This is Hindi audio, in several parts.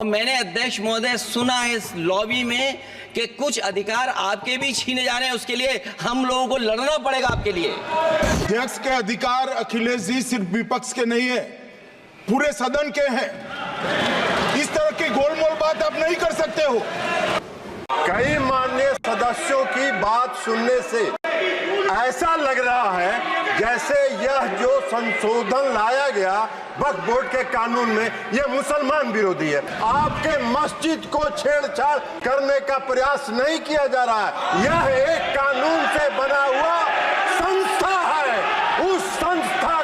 मैंने अध्यक्ष महोदय सुना है इस लॉबी में कि कुछ अधिकार आपके भी छीने जा रहे हैं, उसके लिए हम लोगों को लड़ना पड़ेगा आपके लिए। अध्यक्ष के अधिकार अखिलेश जी सिर्फ विपक्ष के नहीं है, पूरे सदन के हैं। इस तरह की गोलमोल बात आप नहीं कर सकते हो। कई माननीय सदस्यों की बात सुनने से ऐसा लग रहा है जैसे यह जो संशोधन लाया गया वक्फ बोर्ड के कानून में यह मुसलमान विरोधी है। आपके मस्जिद को छेड़छाड़ करने का प्रयास नहीं किया जा रहा है। यह एक कानून से बना हुआ संस्था है। उस संस्था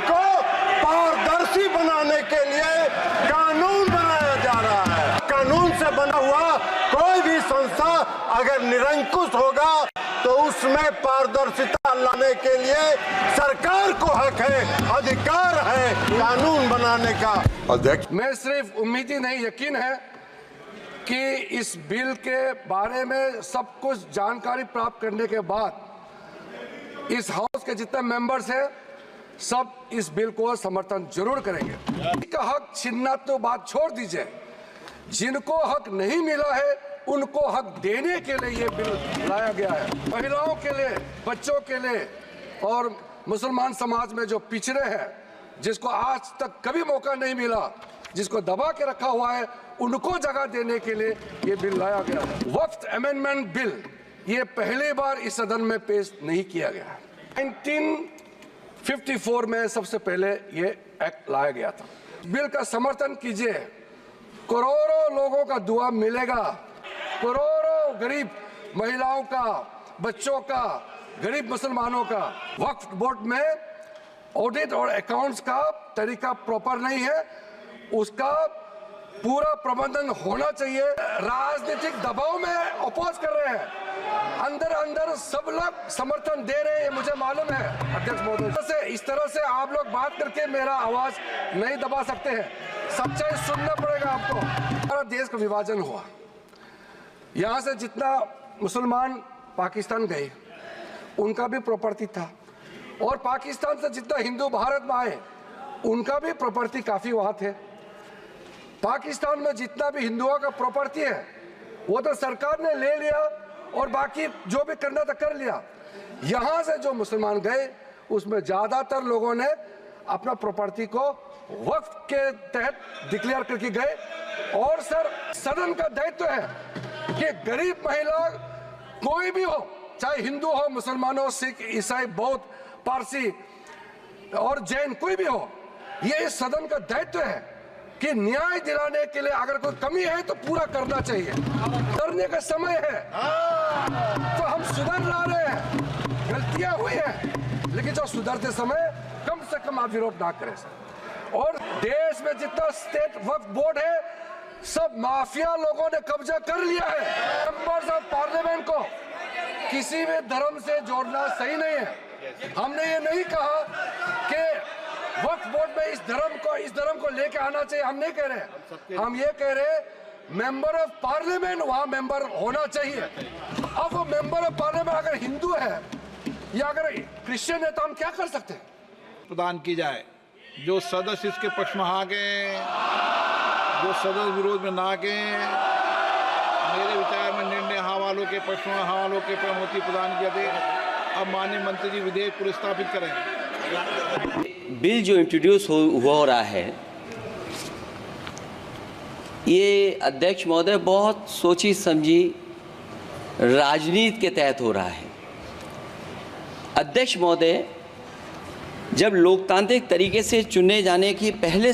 को पारदर्शी बनाने के लिए कानून बनाया जा रहा है। कानून से बना हुआ कोई भी संस्था अगर निरंकुश होगा तो उसमें पारदर्शिता लाने के लिए सरकार को हक है, अधिकार है कानून बनाने का। अध्यक्ष, मैं सिर्फ उम्मीद ही नहीं, यकीन है कि इस बिल के बारे में सब कुछ जानकारी प्राप्त करने के बाद इस हाउस के जितने मेंबर्स हैं सब इस बिल को समर्थन जरूर करेंगे। इसका हक छीनना तो बात छोड़ दीजिए, जिनको हक नहीं मिला है उनको हक देने के लिए ये बिल लाया गया है। महिलाओं के लिए, बच्चों के लिए और मुसलमान समाज में जो पिछड़े हैं, जिसको आज तक कभी मौका नहीं मिला, जिसको दबा के रखा हुआ है, उनको जगह देने के लिए ये बिल लाया गया है। वक्फ अमेंडमेंट बिल ये पहली बार इस सदन में पेश नहीं किया गया। 1954 में सबसे पहले ये एक्ट लाया गया था। बिल का समर्थन कीजिए, करोड़ों लोगों का दुआ मिलेगा, करोड़ों गरीब महिलाओं का, बच्चों का, गरीब मुसलमानों का। वक्फ बोर्ड में ऑडिट और अकाउंट्स का तरीका प्रॉपर नहीं है, उसका पूरा प्रबंधन होना चाहिए। राजनीतिक दबाव में अपोज कर रहे हैं, अंदर सब लोग समर्थन दे रहे हैं, मुझे मालूम है अध्यक्ष महोदय। इस तरह से आप लोग बात करके मेरा आवाज नहीं दबा सकते हैं, सच्चाई सुनना पड़ेगा आपको। हमारा देश का विभाजन हुआ, यहाँ से जितना मुसलमान पाकिस्तान गए उनका भी प्रॉपर्टी था, और पाकिस्तान से जितना हिंदू भारत में आए उनका भी प्रॉपर्टी काफी वहाँ थे। पाकिस्तान में जितना भी हिंदुओं का प्रॉपर्टी है वो तो सरकार ने ले लिया और बाकी जो भी करना था कर लिया। यहाँ से जो मुसलमान गए उसमें ज्यादातर लोगों ने अपना प्रॉपर्टी को वक्फ के तहत डिक्लेयर करके गए। और सर, सदन का दायित्व है कि गरीब महिला कोई भी हो, चाहे हिंदू हो, मुसलमान हो, सिख, ईसाई, बौद्ध, पारसी और जैन, कोई भी हो, ये इस सदन का दायित्व है कि न्याय दिलाने के लिए अगर कोई कमी है तो पूरा करना चाहिए। करने का समय है तो हम सुधर ला रहे हैं, गलतियां हुई हैं, लेकिन जो सुधरते समय कम से कम आप विरोध ना करें सर। और देश में जितना स्टेट वक्फ बोर्ड है सब माफिया लोगों ने कब्जा कर लिया है। मेंबर्स ऑफ पार्लियामेंट को किसी भी धर्म से जोड़ना सही नहीं है। हमने ये नहीं कहा कि वक्फ बोर्ड में इस धर्म को लेके आना चाहिए, हम नहीं कह रहे। हम ये कह रहे मेंबर ऑफ पार्लियामेंट वहां मेंबर होना चाहिए। अब वो मेंबर ऑफ पार्लियामेंट अगर हिंदू है या अगर क्रिश्चियन है तो हम क्या कर सकते हैं? प्रदान की जाए। जो सदस्य इसके पक्ष में आ गए, जो सदस्य विरोध में ना गए, मेरे विचार में निर्णय हाँ वालों के पक्ष में, हाँ वालों के प्रमोती प्रदान किया दे। अब माननीय मंत्री जी विधेयक पुरस्तापित करें। बिल जो इंट्रोड्यूस हो रहा है, ये अध्यक्ष महोदय बहुत सोची समझी राजनीति के तहत हो रहा है। अध्यक्ष महोदय, जब लोकतांत्रिक तरीके से चुने जाने की पहले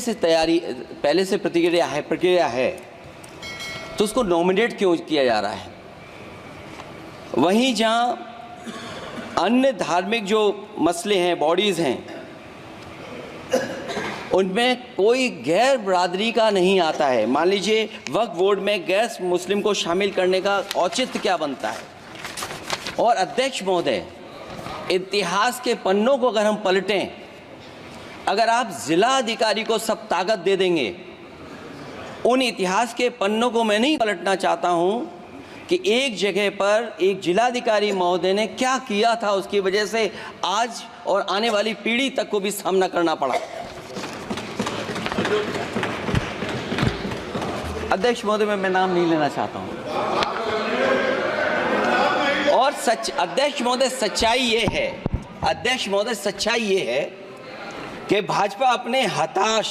से प्रक्रिया है तो उसको नॉमिनेट क्यों किया जा रहा है? वहीं जहां अन्य धार्मिक जो मसले हैं, बॉडीज़ हैं, उनमें कोई गैर बरादरी का नहीं आता है। मान लीजिए वक्फ बोर्ड में गैर मुस्लिम को शामिल करने का औचित्य क्या बनता है? और अध्यक्ष महोदय, इतिहास के पन्नों को अगर हम पलटें, अगर आप जिला अधिकारी को सब ताकत दे देंगे, उन इतिहास के पन्नों को मैं नहीं पलटना चाहता हूं कि एक जगह पर एक जिलाधिकारी महोदय ने क्या किया था, उसकी वजह से आज और आने वाली पीढ़ी तक को भी सामना करना पड़ा। अध्यक्ष महोदय मैं नाम नहीं लेना चाहता हूं। और अध्यक्ष महोदय सच्चाई ये है कि भाजपा अपने हताश,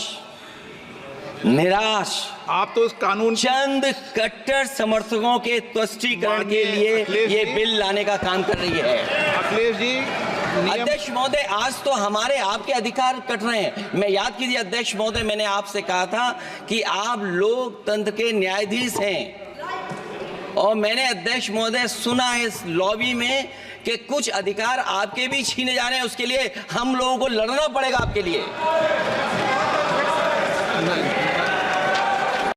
निराश, आप तो इस कानून चंद कट्टर समर्थकों के तुष्टीकरण के लिए ये बिल लाने का काम कर रही है। अखिलेश जी, अध्यक्ष महोदय आज तो हमारे आपके अधिकार कट रहे हैं। मैं याद कीजिए अध्यक्ष महोदय, मैंने आपसे कहा था कि आप लोकतंत्र के न्यायाधीश हैं, और मैंने अध्यक्ष महोदय सुना है इस लॉबी में कि कुछ अधिकार आपके भी छीने जा रहे हैं। उसके लिए हम लोगों को लड़ना पड़ेगा आपके लिए।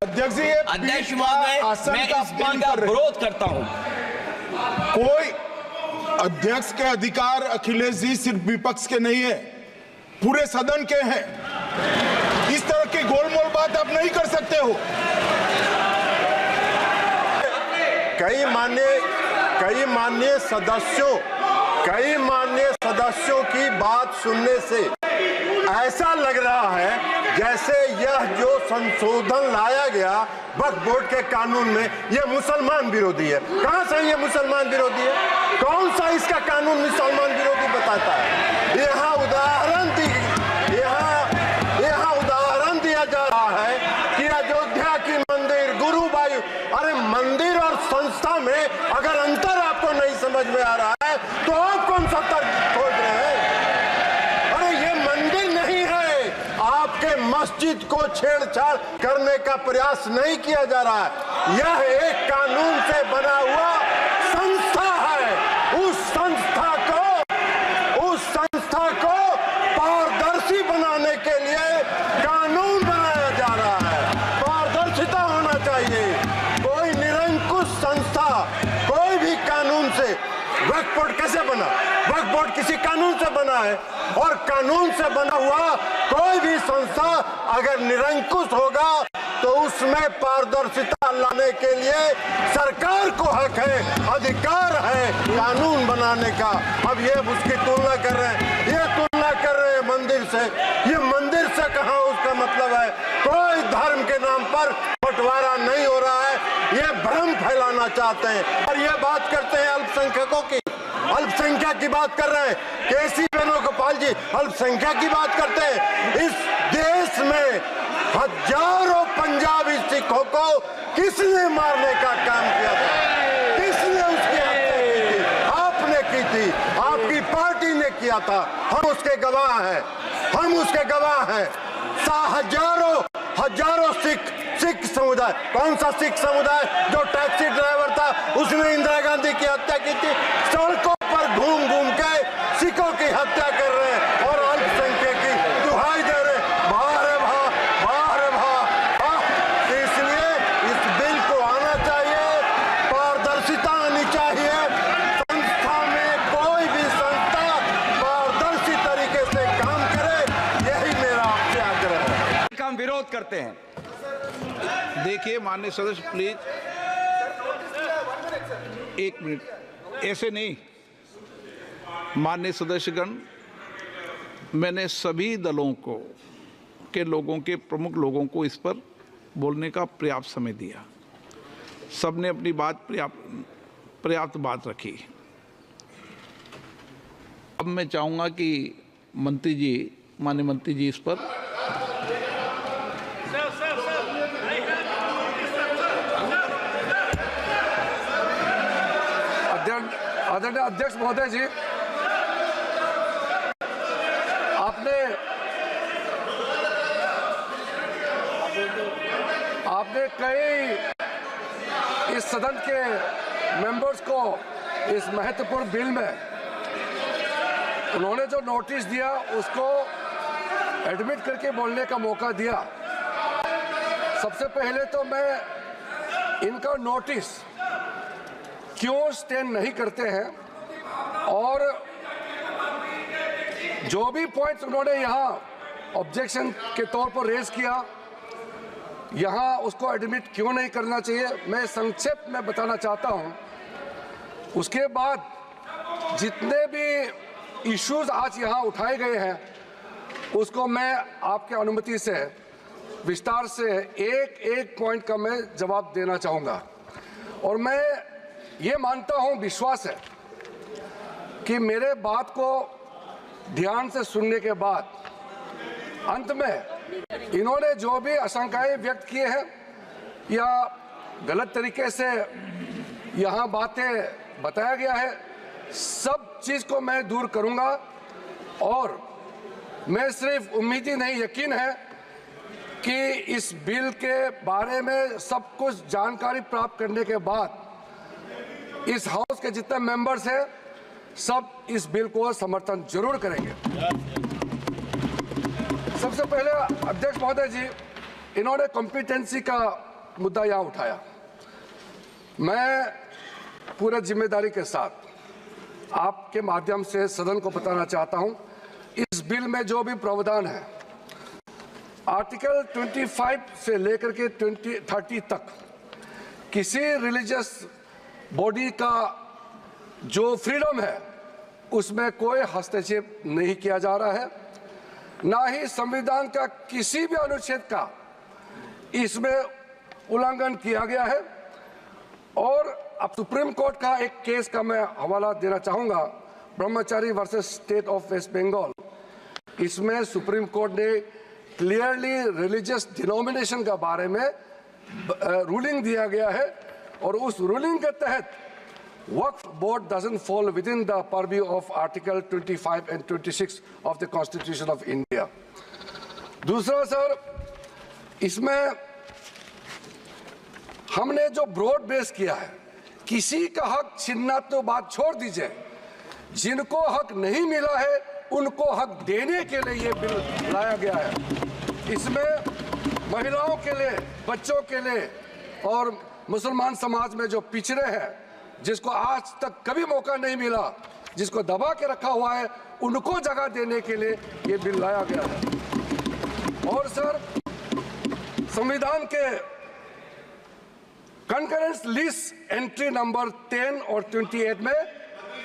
अध्यक्ष जी, अध्यक्ष महोदय मैं इस बिल का विरोध करता हूं। कोई अध्यक्ष के अधिकार अखिलेश जी सिर्फ विपक्ष के नहीं है, पूरे सदन के हैं। इस तरह की गोलमोल बात आप नहीं कर सकते हो। कई माननीय सदस्यों की बात सुनने से ऐसा लग रहा है जैसे यह जो संशोधन लाया गया वक्फ बोर्ड के कानून में, यह मुसलमान विरोधी है। कहां से ये मुसलमान विरोधी है? कौन सा इसका कानून मुसलमान विरोधी बताता है? यहाँ उदाहरण दिया जा रहा है कि अयोध्या की मंदिर, गुरुवायु, अरे मंदिर और संस्था में अगर अंतर आपको नहीं समझ में आ रहा है तो आप कौन सा तर्क खोज रहे हैं? अरे ये मंदिर नहीं है, आपके मस्जिद को छेड़छाड़ करने का प्रयास नहीं किया जा रहा है। यह एक कानून से बना हुआ संस्था है। उस संस्था को पारदर्शी बनाने के लिए कानून बनाया जा रहा है। पारदर्शिता होना चाहिए। कोई निरंकुश संस्था कोई भी कानून से, वक्फ बोर्ड कैसे बना? वक्फ बोर्ड किसी कानून से बना है, और कानून से बना हुआ कोई भी संस्था अगर निरंकुश होगा तो उसमें पारदर्शिता लाने के लिए सरकार को हक है, अधिकार है कानून बनाने का। अब ये उसकी तुलना कर रहे हैं मंदिर से। ये मंदिर से कहां उसका मतलब है? कोई धर्म के नाम पर बंटवारा नहीं हो रहा है। ये भ्रम फैलाना चाहते हैं और ये बात करते हैं अल्पसंख्यकों की। अल्पसंख्यक की बात कर रहे हैं केसी वेणुगोपाल जी, अल्पसंख्यक की बात करते हैं। इस देश में हजारों पंजाबी सिखों को किसने मारने का काम किया था? किसने उसकी हत्या की थी? आपने की थी, आपकी पार्टी ने किया था। हम उसके गवाह हैं। हजारों सिख समुदाय, कौन सा सिख समुदाय जो टैक्सी ड्राइवर था उसने इंदिरा गांधी की हत्या की थी? सड़कों पर घूम के सिखों की हत्या कर रहे हैं और अल्पसंख्यक की दुहाई दे रहे हैं। बाहर है इसलिए इस बिल को आना चाहिए, पारदर्शिता आनी चाहिए। संस्था में कोई भी संस्था पारदर्शी तरीके से काम करे, यही मेरा आपसे आग्रह है। हम विरोध करते हैं। देखिए माननीय सदस्य, प्लीज एक मिनट, ऐसे नहीं। माननीय सदस्यगण, मैंने सभी दलों के लोगों के प्रमुख लोगों को इस पर बोलने का पर्याप्त समय दिया। सबने अपनी बात पर्याप्त बात रखी। अब मैं चाहूँगा कि माननीय मंत्री जी इस पर आदरणीय अध्यक्ष महोदय जी, आपने कई इस सदन के मेंबर्स को इस महत्वपूर्ण बिल में उन्होंने जो नोटिस दिया उसको एडमिट करके बोलने का मौका दिया। सबसे पहले तो मैं इनका नोटिस क्यों स्टैंड नहीं करते हैं और जो भी पॉइंट्स उन्होंने यहाँ ऑब्जेक्शन के तौर पर रेज किया, यहाँ उसको एडमिट क्यों नहीं करना चाहिए, मैं संक्षेप में बताना चाहता हूँ। उसके बाद जितने भी इश्यूज आज यहाँ उठाए गए हैं उसको मैं आपके अनुमति से विस्तार से एक एक पॉइंट का मैं जवाब देना चाहूँगा। और मैं ये मानता हूँ, विश्वास है कि मेरे बात को ध्यान से सुनने के बाद अंत में इन्होंने जो भी आशंकाएं व्यक्त किए हैं या गलत तरीके से यहाँ बातें बताया गया है, सब चीज़ को मैं दूर करूँगा। और मैं सिर्फ उम्मीद ही नहीं, यकीन है कि इस बिल के बारे में सब कुछ जानकारी प्राप्त करने के बाद इस हाउस के जितने मेंबर्स हैं सब इस बिल को समर्थन जरूर करेंगे। सबसे पहले अध्यक्ष महोदय जी, इन्होंने कॉम्पिटेंसी का मुद्दा यहाँ उठाया। मैं पूरे जिम्मेदारी के साथ आपके माध्यम से सदन को बताना चाहता हूँ, इस बिल में जो भी प्रावधान है आर्टिकल 25 से लेकर के 30 तक किसी रिलीजियस बॉडी का जो फ्रीडम है उसमें कोई हस्तक्षेप नहीं किया जा रहा है, ना ही संविधान का किसी भी अनुच्छेद का इसमें उल्लंघन किया गया है। और अब सुप्रीम कोर्ट का एक केस का मैं हवाला देना चाहूँगा, Brahmachari versus state of West Bengal. इसमें सुप्रीम कोर्ट ने क्लियरली रिलीजियस डिनोमिनेशन के बारे में रूलिंग दिया गया है और उस रूलिंग के तहत वक्फ board doesn't fall within the purview of Article 25 and 26 of the Constitution of India। दूसरा सर, इसमें हमने जो ब्रॉड बेस किया है, किसी का हक छीनना तो बात छोड़ दीजिए, जिनको हक नहीं मिला है उनको हक देने के लिए ये बिल लाया गया है। इसमें महिलाओं के लिए, बच्चों के लिए और मुसलमान समाज में जो पिछड़े हैं, जिसको आज तक कभी मौका नहीं मिला, जिसको दबा के रखा हुआ है, उनको जगह देने के लिए ये बिल लाया गया है। और सर, संविधान के कंकरेंस लिस्ट एंट्री नंबर 10 और 28 में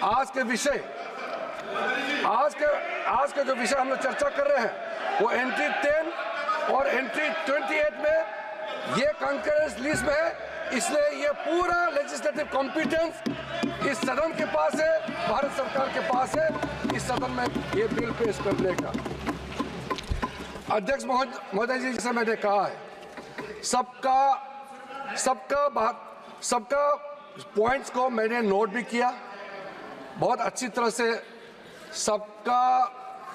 आज के जो विषय हम लोग चर्चा कर रहे हैं वो एंट्री 10 और एंट्री 28 में ये कंकरेंस लिस्ट में है। इसलिए ये पूरा लेजिस्लेटिव कॉम्पिटेंस इस सदन के पास है, भारत सरकार के पास है, इस सदन में ये बिल पेश करने का। अध्यक्ष महोदय जी, जैसे मैंने कहा है, सबका पॉइंट्स को मैंने नोट भी किया, बहुत अच्छी तरह से सबका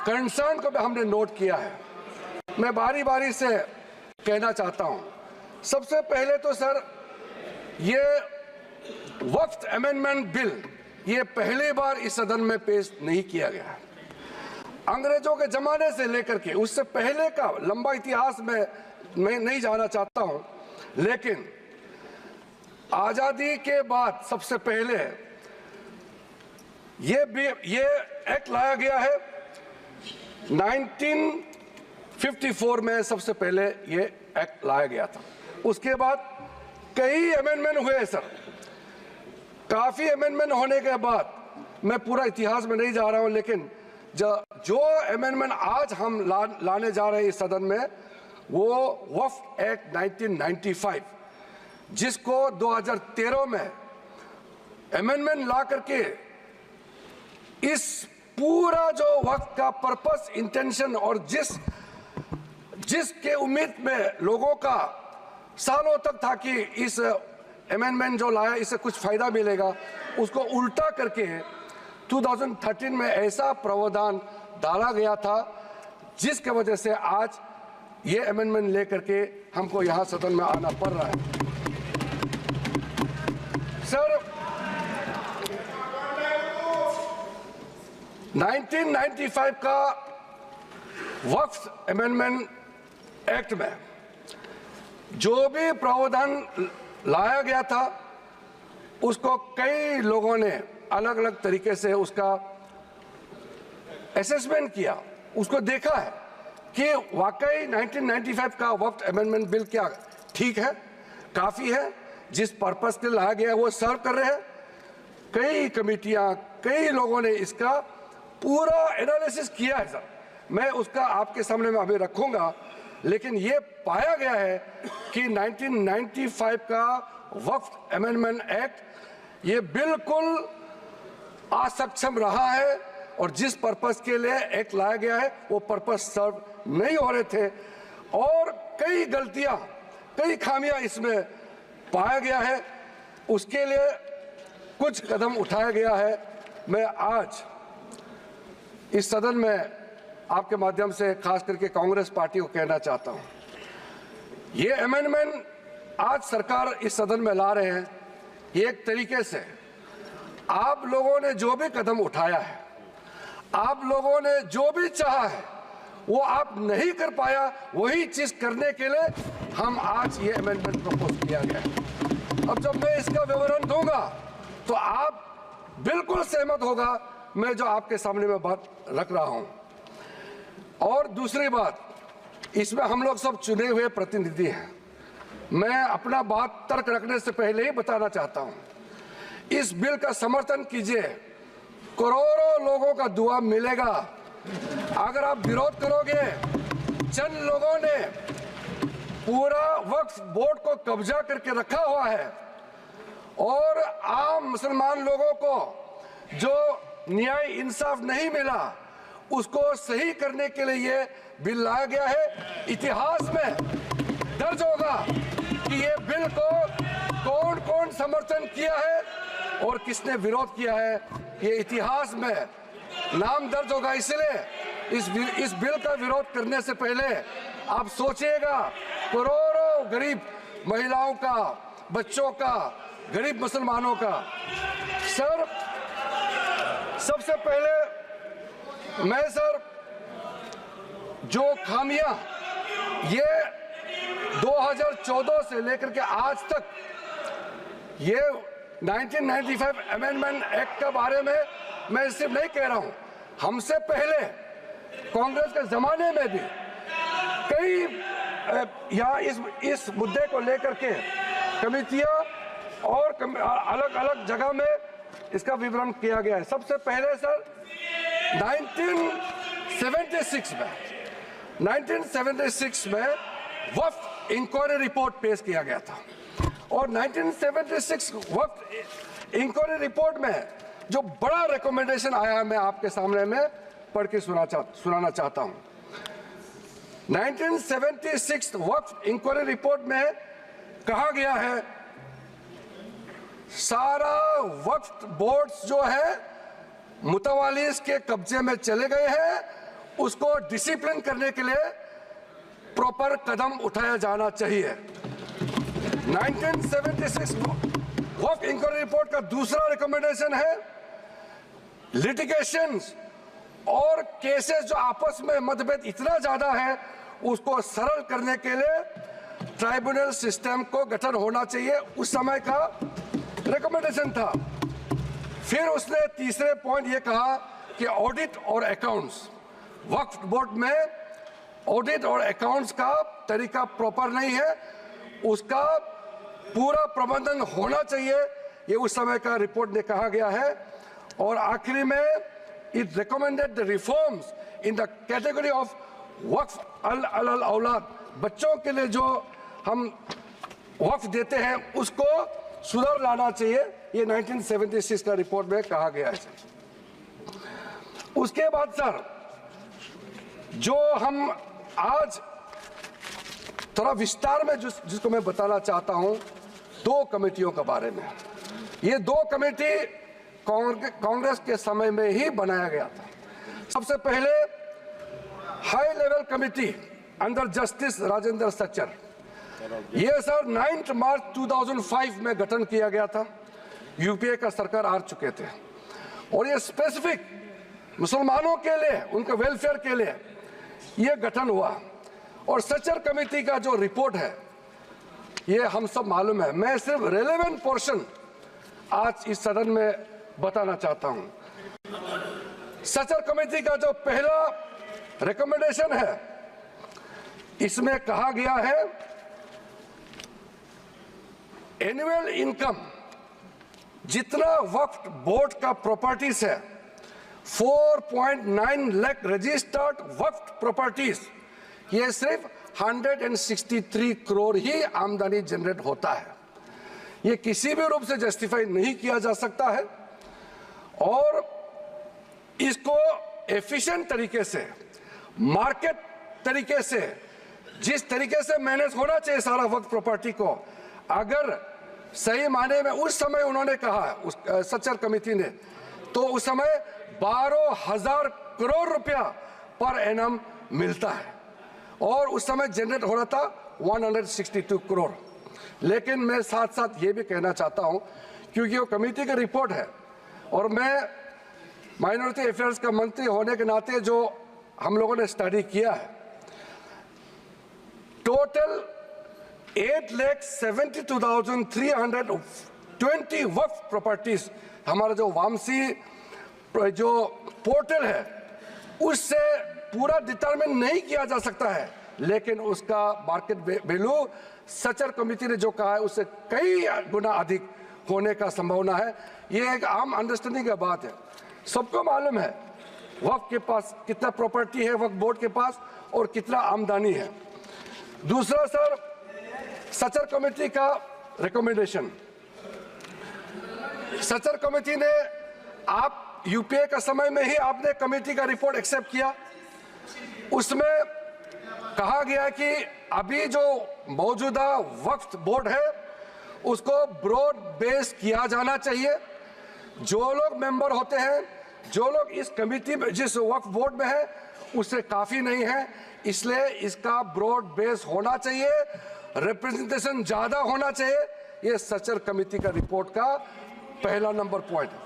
कंसर्न को भी हमने नोट किया है। मैं बारी बारी से कहना चाहता हूं, सबसे पहले तो सर, ये वक्फ अमेंडमेंट बिल ये पहली बार इस सदन में पेश नहीं किया गया है। अंग्रेजों के जमाने से लेकर के उससे पहले का लंबा इतिहास में मैं नहीं जाना चाहता हूं, लेकिन आजादी के बाद सबसे पहले ये एक्ट लाया गया है। 1954 में सबसे पहले ये एक्ट लाया गया था। उसके बाद कई अमेंडमेंट हुए सर, काफी अमेंडमेंट होने के बाद मैं पूरा इतिहास में नहीं जा रहा हूं, लेकिन जो अमेंडमेंट आज हम लाने जा रहे हैं इस सदन में, वो वक्फ एक्ट 1995, जिसको 2013 में अमेंडमेंट ला करके इस पूरा जो वक्त का पर्पस, इंटेंशन और जिसके उम्मीद में लोगों का सालों तक था कि इस अमेंडमेंट जो लाया इससे कुछ फायदा मिलेगा, उसको उल्टा करके 2013 में ऐसा प्रावधान डाला गया था जिसके वजह से आज ये अमेंडमेंट लेकर के हमको यहाँ सदन में आना पड़ रहा है। सर, 1995 का वक्फ अमेंडमेंट एक्ट में जो भी प्रावधान लाया गया था, उसको कई लोगों ने अलग अलग तरीके से उसका असेसमेंट किया, उसको देखा है कि वाकई 1995 का वक्फ अमेंडमेंट बिल क्या ठीक है, काफ़ी है, जिस पर्पस के लाया गया है वो सर्व कर रहे हैं। कई कमेटियां, कई लोगों ने इसका पूरा एनालिसिस किया है सर। मैं उसका आपके सामने में अभी रखूंगा। लेकिन ये पाया गया है कि 1995 का वक्फ अमेंडमेंट एक्ट ये बिल्कुल असक्षम रहा है और जिस पर्पस के लिए एक्ट लाया गया है वो पर्पस सर्व नहीं हो रहे थे और कई गलतियां, कई खामियां इसमें पाया गया है। उसके लिए कुछ कदम उठाया गया है। मैं आज इस सदन में आपके माध्यम से खास करके कांग्रेस पार्टी को कहना चाहता हूं, ये अमेंडमेंट आज सरकार इस सदन में ला रहे हैं, ये एक तरीके से आप लोगों ने जो भी कदम उठाया है, आप लोगों ने जो भी चाहा है वो आप नहीं कर पाया, वही चीज करने के लिए हम आज ये अमेंडमेंट प्रपोज किया गया है। अब जब मैं इसका विवरण दूंगा तो आप बिल्कुल सहमत होगा मैं जो आपके सामने में बात रख रहा हूं। और दूसरी बात, इसमें हम लोग सब चुने हुए प्रतिनिधि हैं। मैं अपना बात तर्क रखने से पहले ही बताना चाहता हूं, इस बिल का समर्थन कीजिए, करोड़ों लोगों का दुआ मिलेगा। अगर आप विरोध करोगे, चंद लोगों ने पूरा वक्फ बोर्ड को कब्जा करके रखा हुआ है और आम मुसलमान लोगों को जो न्याय इंसाफ नहीं मिला उसको सही करने के लिए ये बिल लाया गया है। इतिहास में दर्ज होगा कि ये बिल को कौन कौन समर्थन किया है और किसने विरोध किया है, ये इतिहास में नाम दर्ज होगा। इसलिए इस बिल का विरोध करने से पहले आप सोचिएगा, करोड़ों गरीब महिलाओं का, बच्चों का, गरीब मुसलमानों का। सर, सबसे पहले मैं सर जो खामियां ये 2014 से लेकर के आज तक ये 1995 अमेंडमेंट एक्ट के बारे में मैं सिर्फ नहीं कह रहा हूं, हमसे पहले कांग्रेस के जमाने में भी कई यहाँ इस मुद्दे को लेकर के कमेटियां और अलग अलग जगह में इसका विवरण किया गया है। सबसे पहले सर 1976 में वक्फ इंक्वायरी रिपोर्ट पेश किया गया था और 1976 वक्फ इंक्वायरी रिपोर्ट में जो बड़ा रिकमेंडेशन आया, मैं आपके सामने में पढ़ के सुनाना चाहता हूं। 1976 वक्फ इंक्वायरी रिपोर्ट में कहा गया है, सारा वक्फ बोर्ड्स जो है मुतवालिस के कब्जे में चले गए हैं, उसको डिसिप्लिन करने के लिए प्रॉपर कदम उठाया जाना चाहिए। 1976 वक्फ इंक्वायरी रिपोर्ट का दूसरा रिकमेंडेशन है, लिटिगेशंस और केसेस जो आपस में मतभेद इतना ज्यादा है उसको सरल करने के लिए ट्राइब्यूनल सिस्टम को गठन होना चाहिए, उस समय का रिकमेंडेशन था। फिर उसने तीसरे पॉइंट ये कहा कि ऑडिट और अकाउंट्स, वक्फ बोर्ड में ऑडिट और अकाउंट्स का तरीका प्रॉपर नहीं है, उसका पूरा प्रबंधन होना चाहिए, ये उस समय का रिपोर्ट ने कहा गया है। और आखिरी में it recommended the reforms in the category of वक्फ अल औलाद, बच्चों के लिए जो हम वक्फ देते हैं उसको सुधार लाना चाहिए, ये 1976 का रिपोर्ट में कहा गया है। उसके बाद सर जो हम आज थोड़ा विस्तार में जिसको मैं बताना चाहता हूं, दो कमेटियों के बारे में। ये दो कमेटी कांग्रेस के समय में ही बनाया गया था। सबसे पहले high level committee under justice Rajendra Sachar, ये सर 9 मार्च 2005 में गठन किया गया था। यूपीए का सरकार आ चुके थे और ये स्पेसिफिक मुसलमानों के लिए, उनके वेलफेयर के लिए ये गठन हुआ। और सच्चर कमेटी का जो रिपोर्ट है ये हम सब मालूम है, मैं सिर्फ रेलेवेंट पोर्शन आज इस सदन में बताना चाहता हूं। सच्चर कमेटी का जो पहला रिकमेंडेशन है, इसमें कहा गया है एनुअल इनकम जितना वक्फ बोर्ड का प्रॉपर्टीज है 4.9 लाख रजिस्टर्ड वक्फ प्रॉपर्टीज, ये सिर्फ 163 करोड़ ही आमदनी जनरेट होता है। ये किसी भी रूप से जस्टिफाई नहीं किया जा सकता है और इसको एफिशिएंट तरीके से, मार्केट तरीके से, जिस तरीके से मैनेज होना चाहिए सारा वक्त प्रॉपर्टी को, अगर सही माने में उस समय उन्होंने कहा, उस सच्चर कमेटी ने, तो उस समय 12,000 करोड़ रुपया पर एनम मिलता है और उस समय जनरेट हो रहा था 162 करोड़। लेकिन मैं साथ साथ ये भी कहना चाहता हूं, क्योंकि वो कमेटी की रिपोर्ट है और मैं माइनॉरिटी अफेयर्स का मंत्री होने के नाते जो हम लोगों ने स्टडी किया है, टोटल 8,72,320 वक्फ प्रॉपर्टीज हमारा जो वामसी जो पोर्टल है उससे पूरा डिटरमिन नहीं किया जा सकता है, लेकिन उसका मार्केट वैल्यू सचर कमेटी ने जो कहा है उससे कई गुना अधिक होने का संभावना है। ये एक आम अंडरस्टैंडिंग की बात है, सबको मालूम है वक्फ के पास कितना प्रॉपर्टी है, वक्फ बोर्ड के पास, और कितना आमदनी है। दूसरा सर, सचर कमेटी का रिकमेंडेशन, सचर कमेटी ने, आप यूपीए का समय में ही आपने कमेटी का रिपोर्ट एक्सेप्ट किया, उसमें कहा गया कि अभी जो मौजूदा वक्फ बोर्ड है उसको ब्रॉड बेस किया जाना चाहिए। जो लोग मेंबर होते हैं, जो लोग इस कमेटी में, जिस वक्फ बोर्ड में है, उससे काफी नहीं है, इसलिए इसका ब्रॉड बेस होना चाहिए, रिप्रेजेंटेशन ज्यादा होना चाहिए। ये सचर कमेटी का रिपोर्ट का पहला नंबर पॉइंट है।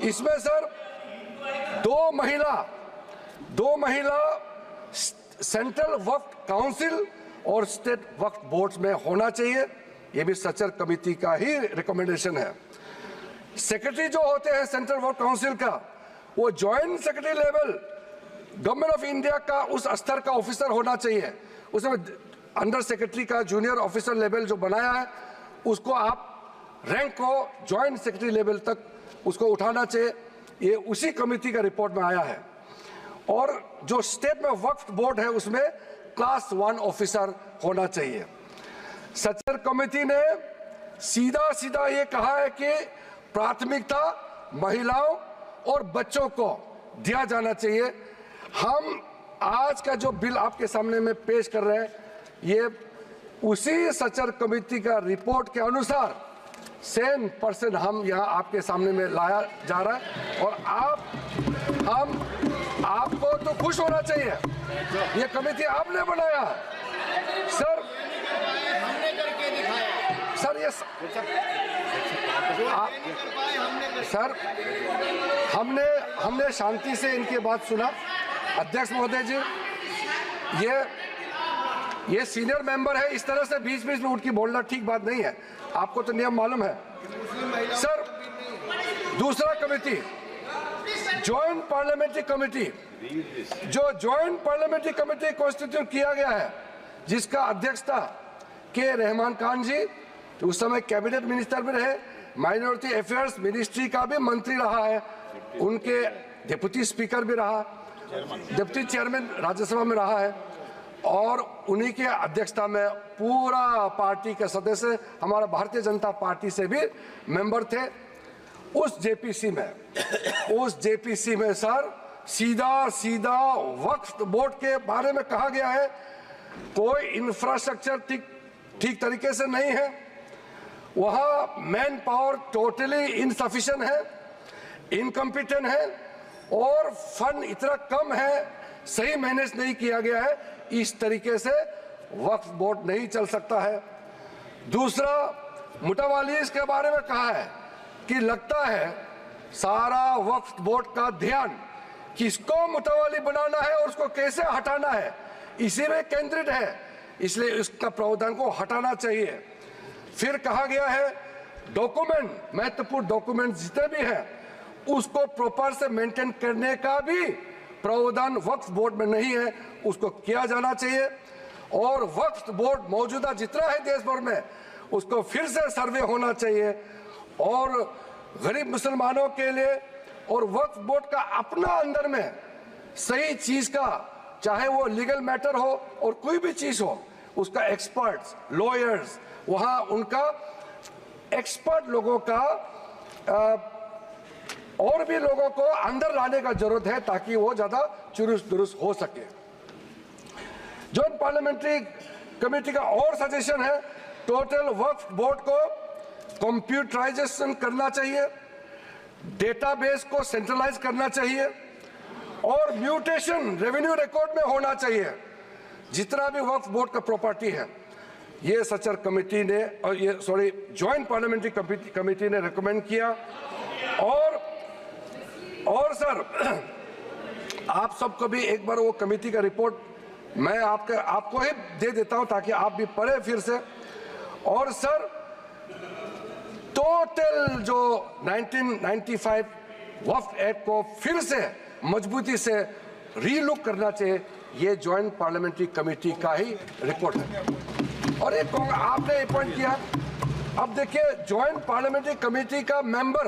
इसमें सर दो महिला सेंट्रल वक्फ काउंसिल और स्टेट वक्फ बोर्ड्स में होना चाहिए, ये भी सचर कमेटी का ही रिकमेंडेशन है। सेक्रेटरी जो होते हैं सेंट्रल वक्फ काउंसिल का, वो joint secretary level government of India का उस स्तर का ऑफिसर होना चाहिए। उसमें अंडर सेक्रेटरी का जूनियर ऑफिसर लेवल जो बनाया है उसको आप रैंक को जॉइंट सेक्रेटरी लेवल तक उसको उठाना चाहिए, ये उसी कमेटी का रिपोर्ट में आया है। और जो स्टेट में वक्फ बोर्ड है उसमें क्लास 1 ऑफिसर होना चाहिए। सचर कमेटी ने सीधा सीधा ये कहा है कि प्राथमिकता महिलाओं और बच्चों को दिया जाना चाहिए। हम आज का जो बिल आपके सामने में पेश कर रहे हैं, ये उसी सचर कमेटी का रिपोर्ट के अनुसार 100% हम यहाँ आपके सामने में लाया जा रहा है। और आपको तो खुश होना चाहिए, ये कमेटी आपने बनाया सर। सर ये सर हमने शांति से इनकी बात सुना। अध्यक्ष महोदय जी, ये सीनियर मेंबर है, इस तरह से बीच बीच में उठ के बोलना ठीक बात नहीं है, आपको तो नियम मालूम है। सर दूसरा कमेटी, जॉइंट पार्लियामेंट्री कमेटी, जो जॉइंट पार्लियामेंट्री कमेटी कॉन्स्टिट्यूट किया गया है, जिसका अध्यक्षता के रहमान खान जी, तो उस समय कैबिनेट मिनिस्टर भी रहे, माइनॉरिटी अफेयर्स मिनिस्ट्री का भी मंत्री रहा है, उनके डिप्टी स्पीकर भी रहा, डिप्टी चेयरमैन राज्यसभा में रहा है, और उन्हीं के अध्यक्षता में पूरा पार्टी के सदस्य हमारा भारतीय जनता पार्टी से भी मेंबर थे। उस जेपीसी में सर सीधा वक्फ बोर्ड के बारे में कहा गया है कोई इंफ्रास्ट्रक्चर ठीक तरीके से नहीं है, वहां मैन पावर टोटली इनसफिशिएंट है, इनकम्पिटेंट है, और फंड इतना कम है, सही मैनेज नहीं किया गया है। इस तरीके से वक्फ बोर्ड नहीं चल सकता है। दूसरा, मुतावालीज के बारे में कहा है कि लगता है सारा वक्फ बोर्ड का ध्यान किसको मुतावाली बनाना है और उसको कैसे हटाना है, इसी में केंद्रित है, इसलिए इसका प्रावधान को हटाना चाहिए। फिर कहा गया है डॉक्यूमेंट, महत्वपूर्ण डॉक्यूमेंट जितने भी हैं उसको प्रॉपर से मेंटेन करने का भी प्रावधान वक्फ बोर्ड में नहीं है, उसको किया जाना चाहिए। और वक्फ बोर्ड मौजूदा जितना है देश भर में उसको फिर से सर्वे होना चाहिए, और गरीब मुसलमानों के लिए और वक्फ बोर्ड का अपना अंदर में सही चीज का, चाहे वो लीगल मैटर हो और कोई भी चीज हो, उसका एक्सपर्ट्स, लॉयर्स, वहां उनका एक्सपर्ट लोगों का और भी लोगों को अंदर लाने का जरूरत है ताकि वो ज्यादा चुरुस्त दुरुस्त हो सके। जॉइंट पार्लियामेंट्री कमेटी का और सजेशन है, टोटल वक्फ बोर्ड को कंप्यूटराइजेशन करना चाहिए, डेटाबेस को सेंट्रलाइज करना चाहिए और म्यूटेशन रेवेन्यू रिकॉर्ड में होना चाहिए जितना भी वक्फ बोर्ड का प्रॉपर्टी है। ये सचर कमेटी ने और ये जॉइंट पार्लियामेंट्री कमेटी ने रिकमेंड किया। और सर आप सबको भी एक बार वो कमेटी का रिपोर्ट मैं आपको ही दे देता हूं ताकि आप भी पढ़े फिर से। और सर टोटल जो 1995 वक्फ एक्ट को फिर से मजबूती से रीलुक करना चाहिए, ये जॉइंट पार्लियामेंट्री कमेटी का ही रिपोर्ट है। और एक आपने अपॉइंट किया, अब देखिए जॉइंट पार्लियामेंट्री कमेटी का मेंबर,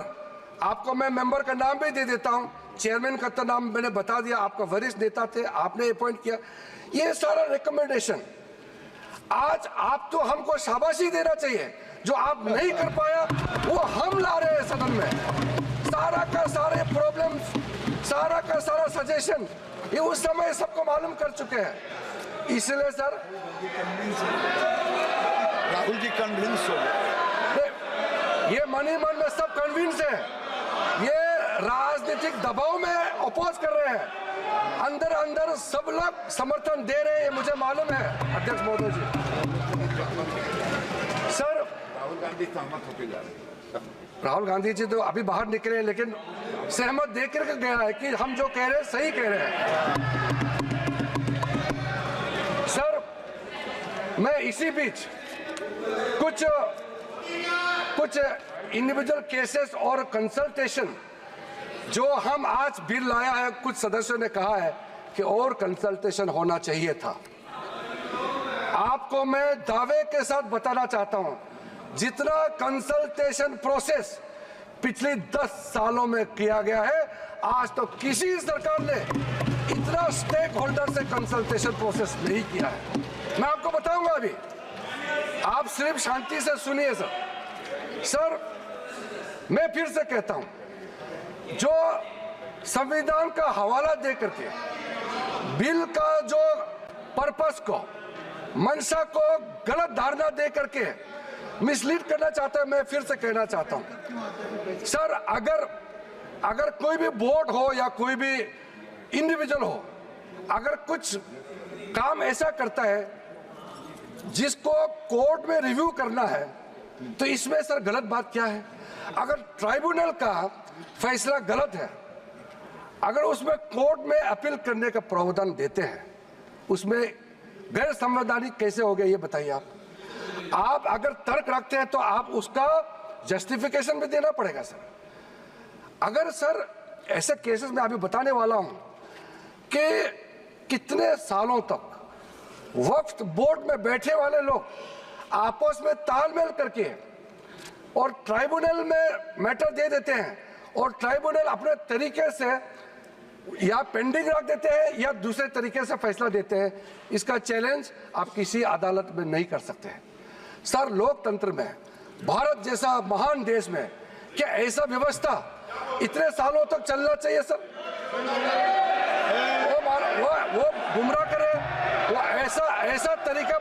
आपको मैं मेंबर का नाम भी दे देता हूं, चेयरमैन का तो नाम मैंने बता दिया, आपका वरिष्ठ नेता थे, आपने अपॉइंट किया। ये सारा रिकमेंडेशन आज आप तो हमको शाबाशी देना चाहिए, जो आप नहीं कर पाया वो हम ला रहे हैं सदन में। सारा का सारे प्रॉब्लम्स, सारा का सारा सजेशन ये उस समय सबको मालूम कर चुके हैं। इसलिए सर राहुल जी कन्विंस हो गए, ये मनी मन में सब कन्विंस है, ये राजनीतिक दबाव में अपोज कर रहे हैं, अंदर अंदर सब लोग समर्थन दे रहे हैं, ये मुझे मालूम है अध्यक्ष महोदय जी। सर राहुल गांधी सहमत होकर जा रहे हैं। राहुल गांधी जी तो अभी बाहर निकले हैं, लेकिन सहमत देकर के गया है कि हम जो कह रहे हैं सही कह रहे हैं। सर मैं इसी बीच कुछ इंडिविजुअल केसेस और कंसल्टेशन जो हम आज बिल लाया है, कुछ सदस्यों ने कहा है कि और कंसल्टेशन होना चाहिए था। आपको मैं दावे के साथ बताना चाहता हूं, जितना कंसल्टेशन प्रोसेस पिछले 10 सालों में किया गया है, आज तो किसी सरकार ने इतना स्टेक होल्डर से कंसल्टेशन प्रोसेस नहीं किया है। मैं आपको बताऊंगा अभी, आप सिर्फ शांति से सुनिए सर। मैं फिर से कहता हूं, जो संविधान का हवाला दे करके बिल का जो पर्पस को, मंशा को गलत धारणा दे करके मिसलीड करना चाहता है, मैं फिर से कहना चाहता हूं सर, अगर कोई भी बोर्ड हो या कोई भी इंडिविजुअल हो, अगर कुछ काम ऐसा करता है जिसको कोर्ट में रिव्यू करना है, तो इसमें सर गलत बात क्या है? अगर ट्राइब्यूनल का फैसला गलत है, अगर उसमें कोर्ट में अपील करने का प्रावधान देते हैं, उसमें गैर संवैधानिक कैसे हो गया ये बताइए आप अगर तर्क रखते हैं तो आप उसका जस्टिफिकेशन भी देना पड़ेगा सर। अगर सर ऐसे केसेस में अभी बताने वाला हूं कि कितने सालों तक वक्फ बोर्ड में बैठे वाले लोग आपस में तालमेल करके और ट्राइब्यूनल में मैटर दे देते हैं, और ट्राइब्यूनल अपने तरीके से या पेंडिंग रख देते हैं या दूसरे तरीके से फैसला देते हैं। इसका चैलेंज आप किसी अदालत में नहीं कर सकते हैं सर। लोकतंत्र में, भारत जैसा महान देश में क्या ऐसा व्यवस्था इतने सालों तक चलना चाहिए सर? वो गुमराह करे, वो ऐसा तरीका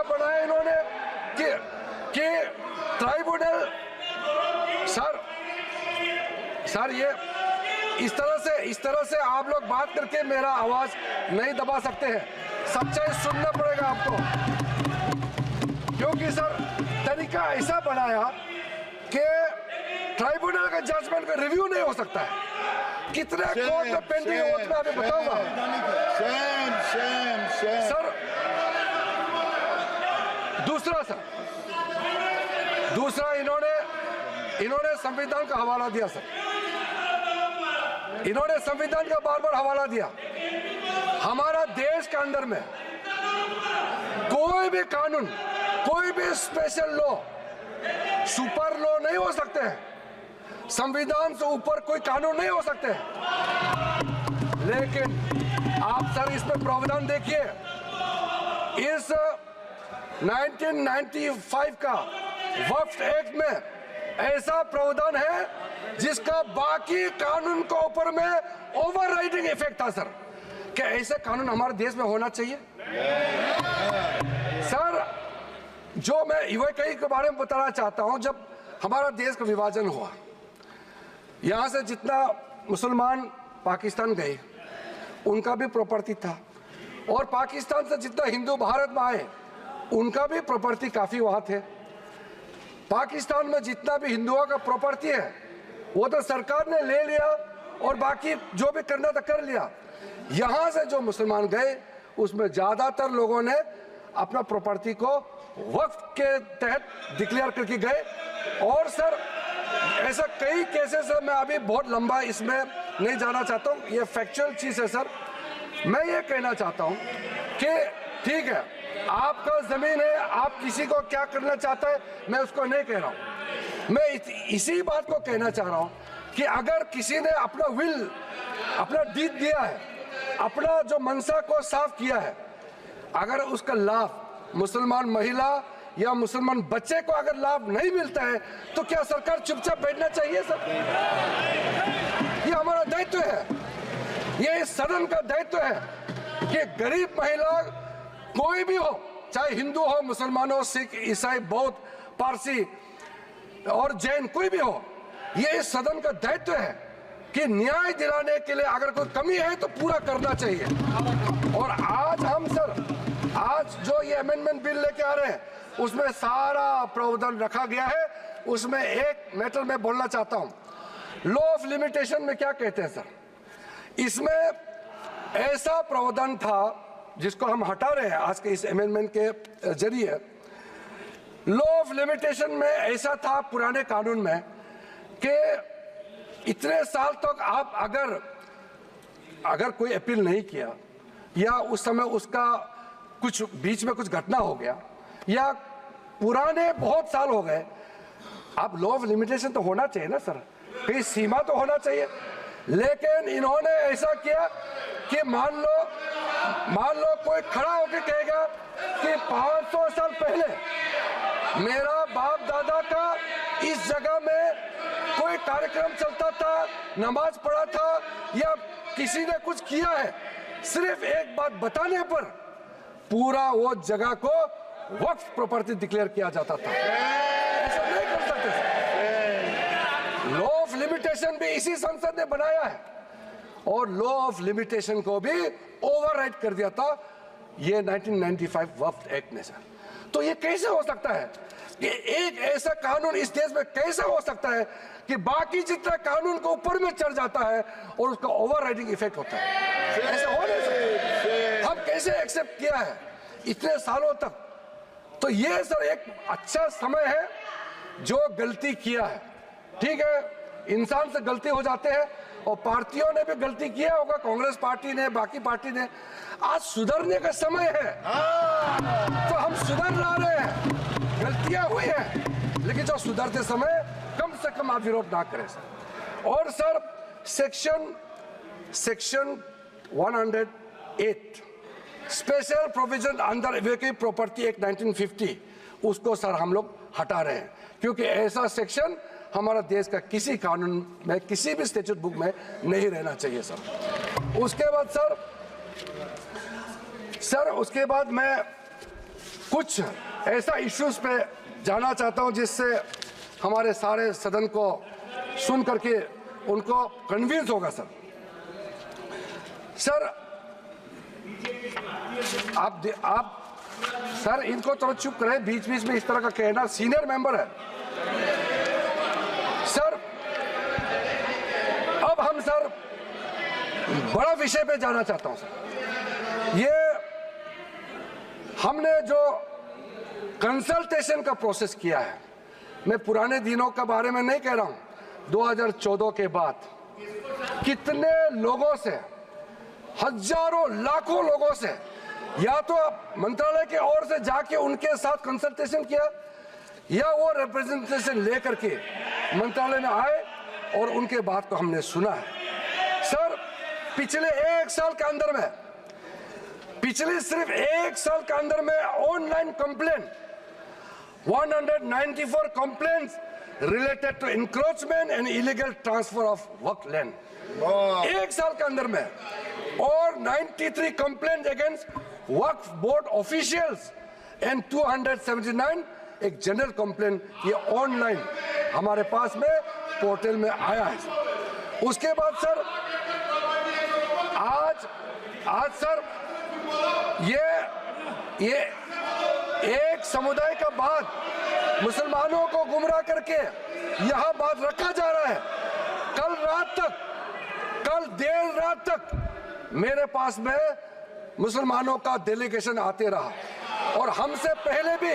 बनाया इन्होंने कि ट्राइब्यूनल सर ये इस तरह से आप लोग बात करके मेरा आवाज नहीं दबा सकते हैं। सच्चाई सुनना पड़ेगा आपको, क्योंकि सर तरीका ऐसा बनाया कि ट्राइब्यूनल का जजमेंट का रिव्यू नहीं हो सकता है। कितने कोर्ट में पेंडिंग है उतना अभी बताऊंगा सर। दूसरा इन्होंने संविधान का हवाला दिया सर, इन्होंने संविधान का बार-बार हवाला दिया। हमारा देश के अंदर में कोई भी कानून, कोई भी स्पेशल लॉ सुपर लॉ नहीं हो सकते हैं, संविधान से ऊपर कोई कानून नहीं हो सकते हैं। लेकिन आप सर इसमें प्रावधान देखिए, इस 1995 का वक्फ एक्ट में ऐसा प्रावधान है जिसका बाकी कानून के ऊपर में ओवरराइडिंग इफेक्ट था सर। क्या ऐसे कानून हमारे देश में होना चाहिए? सर, जो मैं यूएई के बारे में बताना चाहता हूं, जब हमारा देश का विभाजन हुआ, यहां से जितना मुसलमान पाकिस्तान गए उनका भी प्रॉपर्टी था, और पाकिस्तान से जितना हिंदू भारत में आए उनका भी प्रॉपर्टी काफी वहां थे। पाकिस्तान में जितना भी हिंदुओं का प्रॉपर्टी है वो तो सरकार ने ले लिया और बाकी जो भी करना था कर लिया। यहां से जो मुसलमान गए उसमें ज्यादातर लोगों ने अपना प्रॉपर्टी को वक्फ के तहत डिक्लेयर करके गए। और सर, ऐसा कई केसेस है, मैं अभी बहुत लंबा इसमें नहीं जाना चाहता हूं, ये फैक्चुअल चीज है सर। मैं ये कहना चाहता हूं कि ठीक है, आपका जमीन है, आप किसी को क्या करना चाहता है मैं उसको नहीं कह रहा हूं। मैं इसी बात को कहना चाह रहा हूं कि अगर किसी ने अपना विल, अपना डीड दिया है, अपना जो मनसा को साफ किया है, अगर उसका लाभ मुसलमान महिला या मुसलमान बच्चे को अगर लाभ नहीं मिलता है तो क्या सरकार चुपचाप बैठना चाहिए सर? ये हमारा दायित्व है, ये इस सदन का दायित्व है कि गरीब महिला कोई भी हो, चाहे हिंदू हो, मुसलमान हो, सिख, ईसाई, बौद्ध, पारसी और जैन, कोई भी हो, ये इस सदन का दायित्व है कि न्याय दिलाने के लिए अगर कोई कमी है तो पूरा करना चाहिए। और आज हम सर, आज जो ये अमेंडमेंट बिल लेके आ रहे हैं उसमें सारा प्रावधान रखा गया है। उसमें एक मैटर मैं बोलना चाहता हूं, लॉ ऑफ लिमिटेशन में क्या कहते हैं सर, इसमें ऐसा प्रावधान था जिसको हम हटा रहे हैं आज के इस अमेंडमेंट के जरिए। लॉ ऑफ लिमिटेशन में ऐसा था पुराने कानून में कि इतने साल तक आप अगर कोई अपील नहीं किया या उस समय उसका कुछ बीच में कुछ घटना हो गया या पुराने बहुत साल हो गए, अब लॉ ऑफ लिमिटेशन तो होना चाहिए ना सर, कहीं सीमा तो होना चाहिए। लेकिन इन्होंने ऐसा किया कि मान लो कोई खड़ा होकर कहेगा कि 500 साल पहले मेरा बाप दादा का इस जगह में कोई कार्यक्रम चलता था, नमाज पढ़ा था या किसी ने कुछ किया है, सिर्फ एक बात बताने पर पूरा वो जगह को वक्फ प्रॉपर्टी डिक्लेयर किया जाता था। ऐसा नहीं कर सकते। लॉ ऑफ लिमिटेशन भी इसी संसद ने बनाया है और लॉ ऑफ लिमिटेशन को भी ओवरराइड कर दिया था ये 1995 वक्फ एक्ट ने सर। तो ये कैसे हो सकता है कि एक ऐसा कानून इस देश में कैसे हो सकता है कि बाकी जितना कानून को ऊपर में चढ़ जाता है और उसका ओवरराइडिंग इफेक्ट होता है? ऐसा हो नहीं सकता। हम कैसे एक्सेप्ट किया है इतने सालों तक? तो ये सर एक अच्छा समय है, जो गलती किया है, ठीक है, इंसान से गलती हो जाते हैं और पार्टियों ने भी गलती किया होगा, कांग्रेस पार्टी ने, बाकी पार्टी ने। आज सुधरने का समय है, तो हम सुधर ला रहे हैं। गलतियां हुई हैं, लेकिन जो सुधरते समय कम से कम आप विरोध ना करें सर। और sir section 108 special provision under evacuate property act 1950, उसको सर हम लोग हटा रहे हैं, क्योंकि ऐसा सेक्शन हमारा देश का किसी कानून में, किसी भी स्टैट्यूट बुक में नहीं रहना चाहिए सर। उसके बाद सर उसके बाद मैं कुछ ऐसा इश्यूज पे जाना चाहता हूं जिससे हमारे सारे सदन को सुन करके उनको कन्विंस होगा सर। सर आप सर इनको थोड़ा चुप करें, बीच बीच में इस तरह का कहना, सीनियर मेंबर है सर। अब हम सर बड़ा विषय पे जाना चाहता हूं सर। ये हमने जो कंसल्टेशन का प्रोसेस किया है, मैं पुराने दिनों के बारे में नहीं कह रहा हूं, 2014 के बाद कितने लोगों से, हजारों लाखों लोगों से, या तो मंत्रालय के ओर से जाके उनके साथ कंसल्टेशन किया या वो रिप्रेजेंटेशन लेकर के मंत्रालय में आए और उनके बात को हमने सुना है। सर पिछले 1 साल के अंदर में पिछले सिर्फ एक साल के अंदर में online complain 194 complaints related to encroachment and illegal transfer of Waqf land एक साल के अंदर में, और 93 complaint against Waqf board officials and 279 एक जनरल कंप्लेंट ये ऑनलाइन हमारे पास में पोर्टल में आया है। उसके बाद सर आज सर ये एक समुदाय का बात मुसलमानों को गुमराह करके यहाँ बात रखा जा रहा है। कल देर रात तक मेरे पास में मुसलमानों का डेलीगेशन आते रहा और हमसे पहले भी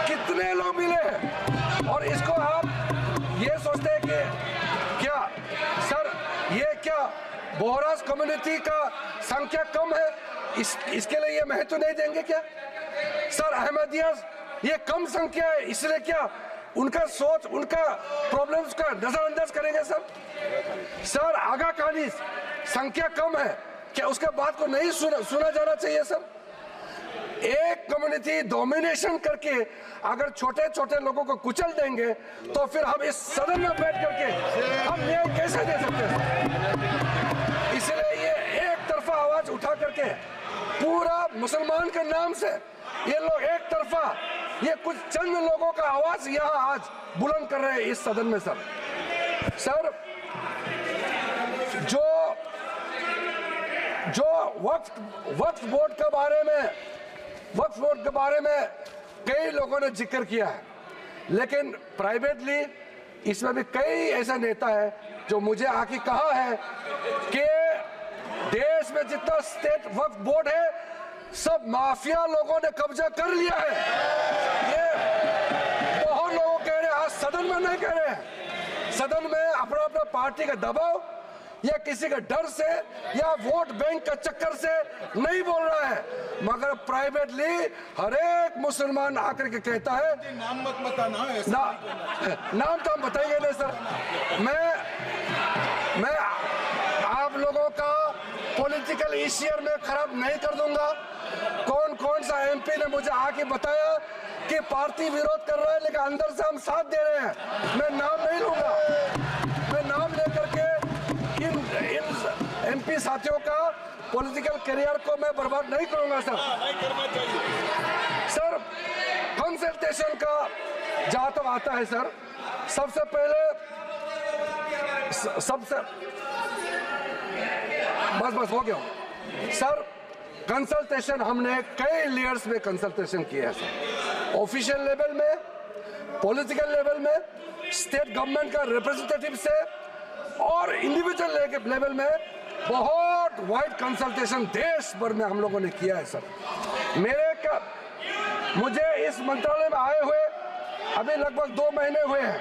कितने लोग मिले हैं, और इसको आप ये सोचते हैं कि क्या सर ये क्या बोहराज कम्युनिटी का संख्या कम है, इसके लिए ये महत्व नहीं देंगे क्या सर? अहमदिया ये कम संख्या है इसलिए क्या उनका सोच उनका प्रॉब्लम्स का नजरअंदाज करेंगे सर? आगा खानी संख्या कम है क्या उसके बात को नहीं सुना जाना चाहिए सर? एक कम्युनिटी डोमिनेशन करके अगर छोटे छोटे लोगों को कुचल देंगे तो फिर हम इस सदन में बैठ करके हम न्याय कैसे दे सकते हैं? इसलिए ये एक तरफा आवाज उठा करके पूरा मुसलमान के नाम से ये लोग एक तरफा ये कुछ चंद लोगों का आवाज यहाँ आज बुलंद कर रहे हैं इस सदन में सर जो वक्फ बोर्ड के बारे में कई लोगों ने जिक्र किया है, लेकिन प्राइवेटली इसमें भी कई ऐसा नेता है जो मुझे आके कहा है कि देश में जितना स्टेट वक्फ बोर्ड है सब माफिया लोगों ने कब्जा कर लिया है। ये बहुत लोग कह रहे हैं, आज सदन में नहीं कह रहे हैं, सदन में अपना अपना पार्टी का दबाव या किसी के डर से या वोट बैंक का चक्कर से नहीं बोल रहा है, मगर प्राइवेटली हर एक मुसलमान आकर के कहता है नाम मत बताना नाम तो हम बताएंगे नहीं सर। मैं आप लोगों का पॉलिटिकल इशियर में खराब नहीं कर दूंगा। कौन सा एमपी ने मुझे आके बताया कि पार्टी विरोध कर रहा है लेकिन अंदर से हम साथ दे रहे हैं, मैं नाम नहीं लूंगा। मैं नाम लेकर के इन एमपी साथियों का पॉलिटिकल करियर को मैं बर्बाद नहीं करूंगा सर। कंसल्टेशन का जहां तक आता है सर, सबसे पहले बस हो गया सर। कंसल्टेशन हमने कई लेयर्स में कंसल्टेशन किया है सर, ऑफिशियल लेवल में, पॉलिटिकल लेवल में, स्टेट गवर्नमेंट का रिप्रेजेंटेटिव से और इंडिविजुअल लेवल में बहुत वाइड कंसल्टेशन देश भर में हम लोगों ने किया है सर। मुझे इस मंत्रालय में आए हुए अभी लगभग 2 महीने हुए हैं,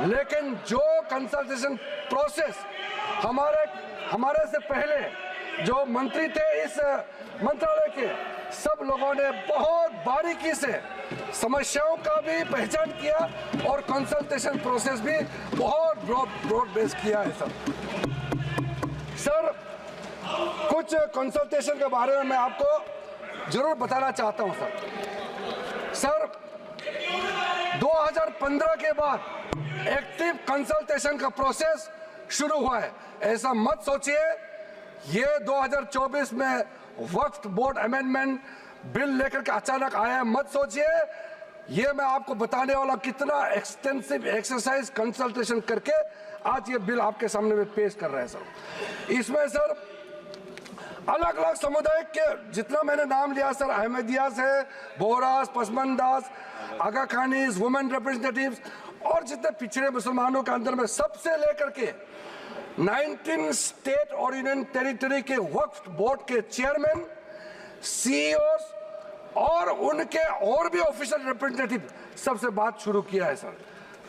लेकिन जो कंसल्टेशन प्रोसेस हमारे से पहले जो मंत्री थे इस मंत्रालय के, सब लोगों ने बहुत बारीकी से समस्याओं का भी पहचान किया और कंसल्टेशन प्रोसेस भी बहुत ब्रॉड बेस किया है सर। कुछ कंसल्टेशन के बारे में मैं आपको जरूर बताना चाहता हूं सर। 2015 के बाद एक्टिव कंसल्टेशन का प्रोसेस शुरू हुआ है। ऐसा मत सोचिए ये 2024 में वक्फ बोर्ड अमेंडमेंट बिल लेकर के अचानक आया, मत सोचिए। ये मैं आपको बताने वाला कितना एक्सटेंसिव एक्सरसाइज कंसल्टेशन करके आज ये बिल आपके सामने में पेश कर रहे हैं सर। इसमें सर अलग अलग समुदाय के जितना मैंने नाम लिया सर, अहमदियास है, बोहरास, पसमंदास, आगा खानीज, वुमेन रिप्रेजेंटेटिव्स और जितने पिछड़े मुसलमानों के अंदर में सबसे लेकर के 19 स्टेट और यूनियन टेरिटरी के वक्फ बोर्ड के चेयरमैन, सीईओस और उनके और भी ऑफिशियल रिप्रेजेंटेटिव सबसे बात शुरू किया है सर।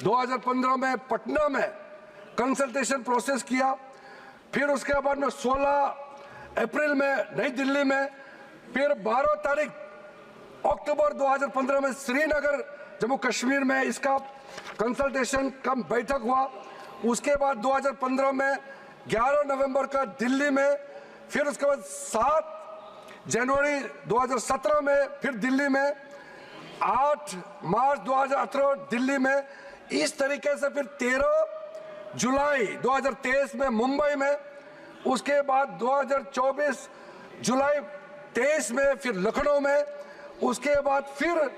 2015 में पटना में कंसल्टेशन प्रोसेस किया, फिर उसके बाद में 16 अप्रैल में नई दिल्ली में, फिर 12 तारीख अक्टूबर 2015 में श्रीनगर जम्मू कश्मीर में इसका कंसल्टेशन का बैठक हुआ। उसके बाद 2015 में 11 नवंबर का दिल्ली में, फिर उसके बाद 7 जनवरी 2017 में फिर दिल्ली में, 8 मार्च 2018 दिल्ली में, इस तरीके से फिर 13 जुलाई 2023 में मुंबई में, उसके बाद 2024 जुलाई 23 में फिर लखनऊ में, उसके बाद फिर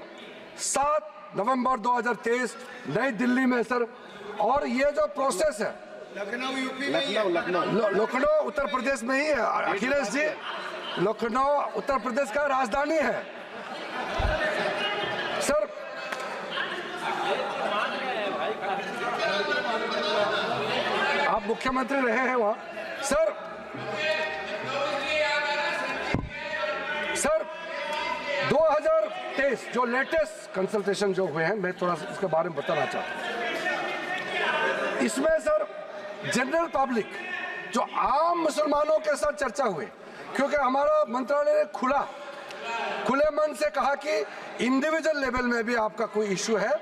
7 नवंबर 2023 नई दिल्ली में सर। और ये जो प्रोसेस है लखनऊ उत्तर प्रदेश में ही है अखिलेश जी, लखनऊ उत्तर प्रदेश का राजधानी है सर। आप मुख्यमंत्री रहे हैं वहां सर। सर 2023 जो लेटेस्ट कंसल्टेशन जो हुए हैं, मैं थोड़ा सा इसके बारे में बताना चाहता हूं। इसमें सर जनरल पब्लिक जो आम मुसलमानों के साथ चर्चा हुई, क्योंकि हमारा मंत्रालय ने खुले मन से कहा कि इंडिविजुअल लेवल में भी आपका कोई इश्यू है,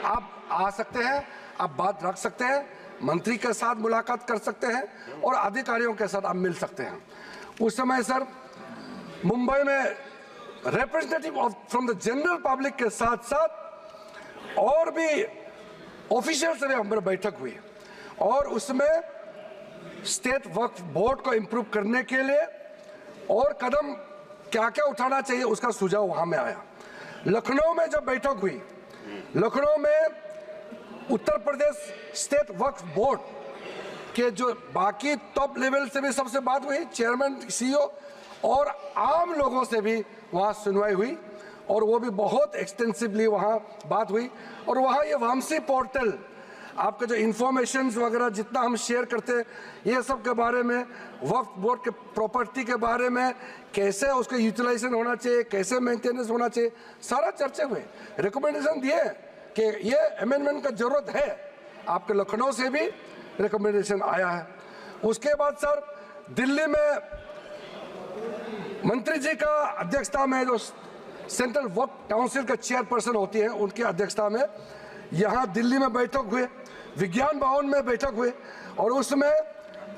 आप आ सकते हैं, आप बात रख सकते हैं, मंत्री के साथ मुलाकात कर सकते हैं और अधिकारियों के साथ आप मिल सकते हैं। उस समय सर मुंबई में representative from the general public के साथ साथ और भी ऑफिशियल से भी हमारी बैठक हुई और उसमें स्टेट वक्फ बोर्ड को इम्प्रूव करने के लिए और कदम क्या क्या उठाना चाहिए उसका सुझाव वहां में आया। लखनऊ में जब बैठक हुई, लखनऊ में उत्तर प्रदेश स्टेट वक्फ बोर्ड के जो बाकी टॉप लेवल से भी सबसे बात हुई, चेयरमैन, सीईओ और आम लोगों से भी वहाँ सुनवाई हुई और वो भी बहुत एक्सटेंसिवली वहाँ बात हुई। और वहाँ ये वामसी पोर्टल, आपका जो इंफॉर्मेशंस वगैरह जितना हम शेयर करते हैं, ये सब के बारे में, वक्फ बोर्ड के प्रॉपर्टी के बारे में, कैसे उसका यूटिलाइजेशन होना चाहिए, कैसे मेंटेनेंस होना चाहिए, सारा चर्चे हुए, रिकमेंडेशन दिए कि ये अमेंडमेंट का जरूरत है। आपके लखनऊ से भी रिकमेंडेशन आया है। उसके बाद सर दिल्ली में मंत्री जी का अध्यक्षता में जो सेंट्रल वक्फ काउंसिल का चेयरपर्सन होती है, उनकी अध्यक्षता में यहाँ दिल्ली में बैठक हुए, विज्ञान भवन में बैठक हुए और उसमें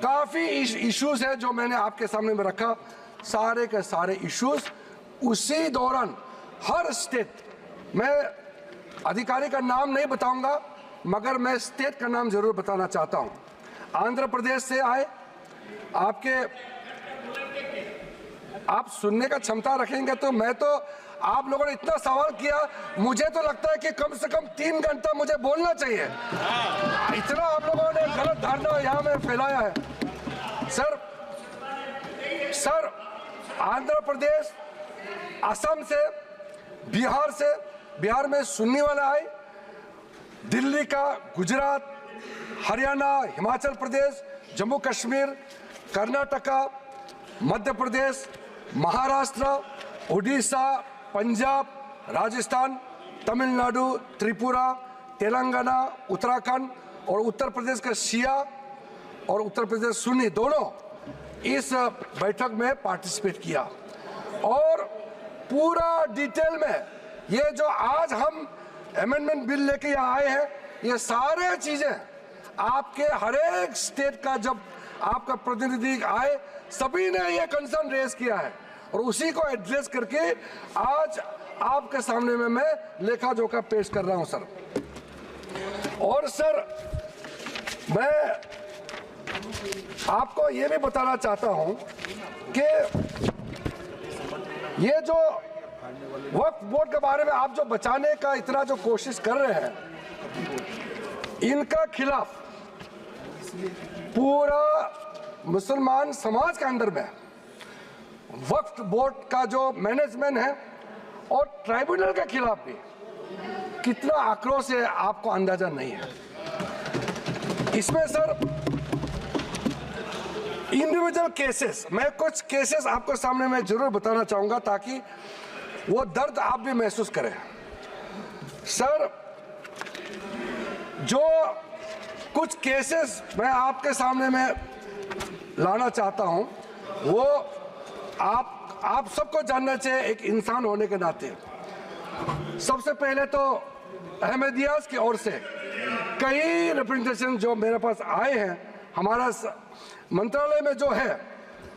काफ़ी इश्यूज है जो मैंने आपके सामने में रखा। सारे के सारे इश्यूज उसी दौरान हर स्टेट, मैं अधिकारी का नाम नहीं बताऊंगा मगर मैं स्टेट का नाम जरूर बताना चाहता हूं। आंध्र प्रदेश से आए, आप सुनने का क्षमता रखेंगे तो मैं तो, आप लोगों ने इतना सवाल किया, मुझे तो लगता है कि कम से कम 3 घंटा मुझे बोलना चाहिए। इतना आप लोगों ने गलत धारणा यहाँ में फैलाया है सर। आंध्र प्रदेश, असम से, बिहार में सुन्नी वाला आए, दिल्ली का, गुजरात, हरियाणा, हिमाचल प्रदेश, जम्मू कश्मीर, कर्नाटका, मध्य प्रदेश, महाराष्ट्र, उड़ीसा, पंजाब, राजस्थान, तमिलनाडु, त्रिपुरा, तेलंगाना, उत्तराखंड और उत्तर प्रदेश का शिया और उत्तर प्रदेश सुन्नी दोनों इस बैठक में पार्टिसिपेट किया। और पूरा डिटेल में ये जो आज हम अमेंडमेंट बिल लेके यहाँ आए हैं, ये सारे चीजें आपके हर एक स्टेट का जब आपका प्रतिनिधि आए, सभी ने ये कंसर्न रेज किया है और उसी को एड्रेस करके आज आपके सामने में मैं लेखा जोखा पेश कर रहा हूं सर। और सर मैं आपको ये भी बताना चाहता हूं कि ये जो वक्फ बोर्ड के बारे में आप जो बचाने का इतना जो कोशिश कर रहे हैं, इनका खिलाफ पूरा मुसलमान समाज के अंदर में वक्फ बोर्ड का जो मैनेजमेंट है और ट्राइब्यूनल के खिलाफ भी कितना आक्रोश है आपको अंदाजा नहीं है। इसमें सर इंडिविजुअल केसेस, मैं कुछ केसेस आपको सामने में जरूर बताना चाहूंगा ताकि वो दर्द आप भी महसूस करें। सर जो कुछ केसेस मैं आपके सामने में लाना चाहता हूं, वो आप सबको जानना चाहिए एक इंसान होने के नाते। सबसे पहले तो अहमदियास की ओर से कई रिप्रेजेंटेशन जो मेरे पास आए हैं, हमारा मंत्रालय में जो है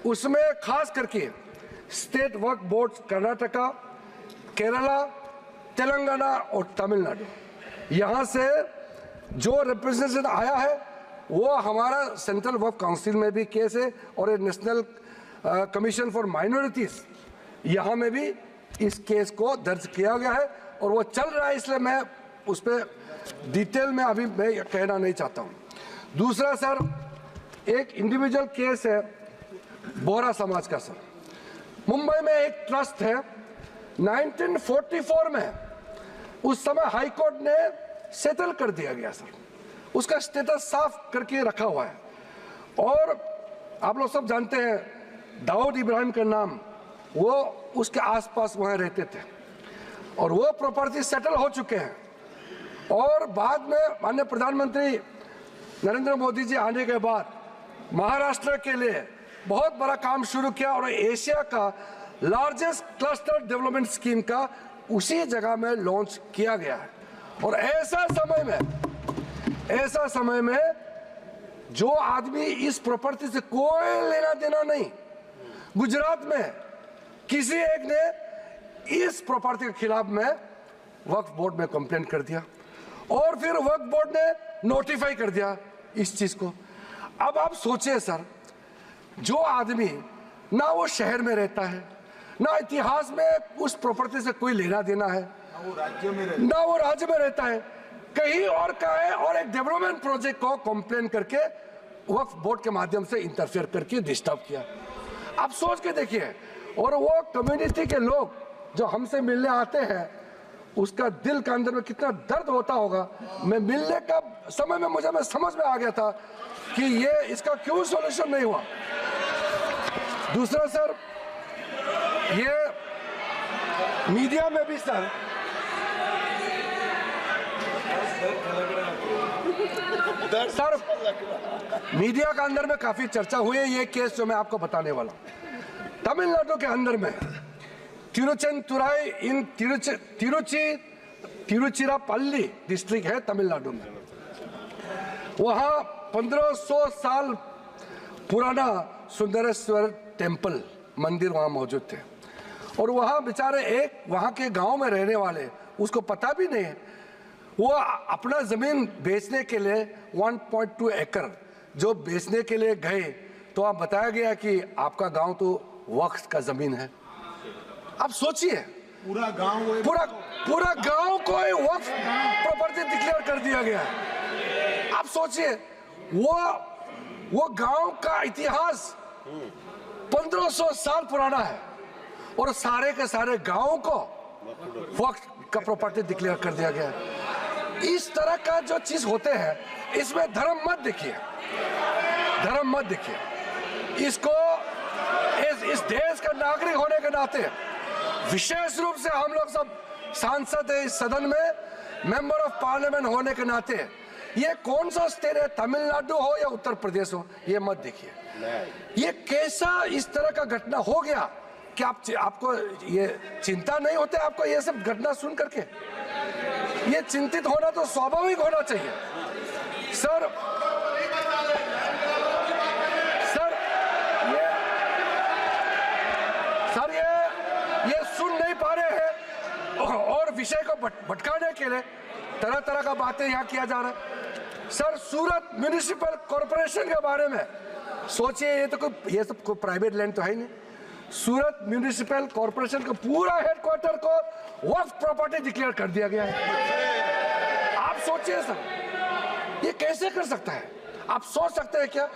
उसमें खास करके स्टेट वक्फ बोर्ड कर्नाटका, केरला, तेलंगाना और तमिलनाडु, यहाँ से जो रिप्रेजेंटेशन आया है वो हमारा सेंट्रल वक्फ काउंसिल में भी केस है और नेशनल कमीशन फॉर माइनॉरिटीज यहाँ में भी इस केस को दर्ज किया गया है और वो चल रहा है, इसलिए मैं उस पर डिटेल में अभी मैं कहना नहीं चाहता हूँ। दूसरा सर, एक इंडिविजुअल केस है बोहरा समाज का सर। मुंबई में एक ट्रस्ट है, 1944 में उस समय हाई कोर्ट ने सेटल कर दिया गया सर, उसका स्टेटस साफ करके रखा हुआ है। और आप लोग सब जानते हैं दाऊद इब्राहिम का नाम, वो उसके आसपास वहाँ रहते थे और वो प्रॉपर्टी सेटल हो चुके हैं। और बाद में माननीय प्रधानमंत्री नरेंद्र मोदी जी आने के बाद महाराष्ट्र के लिए बहुत बड़ा काम शुरू किया और एशिया का लार्जेस्ट क्लस्टर डेवलपमेंट स्कीम का उसी जगह में लॉन्च किया गया है। और ऐसा समय में जो आदमी इस प्रॉपर्टी से कोई लेना देना नहीं, गुजरात में किसी एक ने इस प्रॉपर्टी के खिलाफ में वक्फ बोर्ड में कंप्लेंट कर दिया और फिर वक्फ बोर्ड ने नोटिफाई कर दिया इस चीज को। अब आप सोचिए सर, जो आदमी ना वो शहर में रहता है, ना इतिहास में उस प्रॉपर्टी से कोई लेना देना है, ना वो राज्य में रहता है, कहीं और का है, और एक डेवलपमेंट प्रोजेक्ट को कंप्लेन करके वक्फ बोर्ड के माध्यम से इंटरफेयर करके डिस्टर्ब किया। आप सोच के देखिए, और वो कम्युनिटी के लोग जो हमसे मिलने आते हैं उसका दिल के अंदर में कितना दर्द होता होगा। मैं मिलने का समय में मुझे समझ में आ गया था कि ये इसका क्यों सॉल्यूशन नहीं हुआ। दूसरा सर, ये मीडिया में भी सर मीडिया के अंदर में काफी चर्चा हुई है ये केस जो मैं आपको बताने वाला हूं। तमिलनाडु के अंदर में तिरुचेंतुराई इन तिरुचिरापल्ली डिस्ट्रिक्ट है तमिलनाडु में। वहां 1500 साल पुराना सुंदरेश्वर टेम्पल मंदिर वहां मौजूद थे और वहां बेचारे एक वहां के गांव में रहने वाले, उसको पता भी नहीं है, वो अपना जमीन बेचने के लिए 1.2 एकड़ जो बेचने के लिए गए तो आप बताया गया कि आपका गांव तो वक्फ का जमीन है। आप सोचिए, पूरा गांव को वक्फ प्रॉपर्टी डिक्लेयर कर दिया गया है। आप सोचिए, वो गांव का इतिहास 1500 साल पुराना है और सारे के सारे गांव को वक्फ का प्रॉपर्टी डिक्लेयर कर दिया गया है। इस तरह का जो चीज होते हैं इसमें धर्म मत देखिए, इसको इस देश का नागरिक होने के नाते विशेष रूप से हम लोग सब सांसद है इस सदन में, मेंबर ऑफ पार्लियामेंट होने के नाते ये कौन सा स्टेट है, तमिलनाडु हो या उत्तर प्रदेश हो, ये मत देखिए। ये कैसा इस तरह का घटना हो गया कि आपको ये चिंता नहीं होते? आपको ये सब घटना सुन करके ये चिंतित होना तो स्वाभाविक होना चाहिए। सर ये सुन नहीं पा रहे हैं और विषय को भटकाने के लिए तरह तरह का बातें यहाँ किया जा रहा है। सर, सूरत म्युनिसिपल कॉर्पोरेशन के बारे में सोचिए, ये सब कोई प्राइवेट लैंड तो है ही नहीं। सूरत म्युनिसिपल कॉर्पोरेशन का पूरा हेडक्वार्टर को वक्फ प्रॉपर्टी डिक्लेयर कर दिया गया है। आप सोचिए सर, ये कैसे कर सकता है? आप सोच सकते हैं क्या?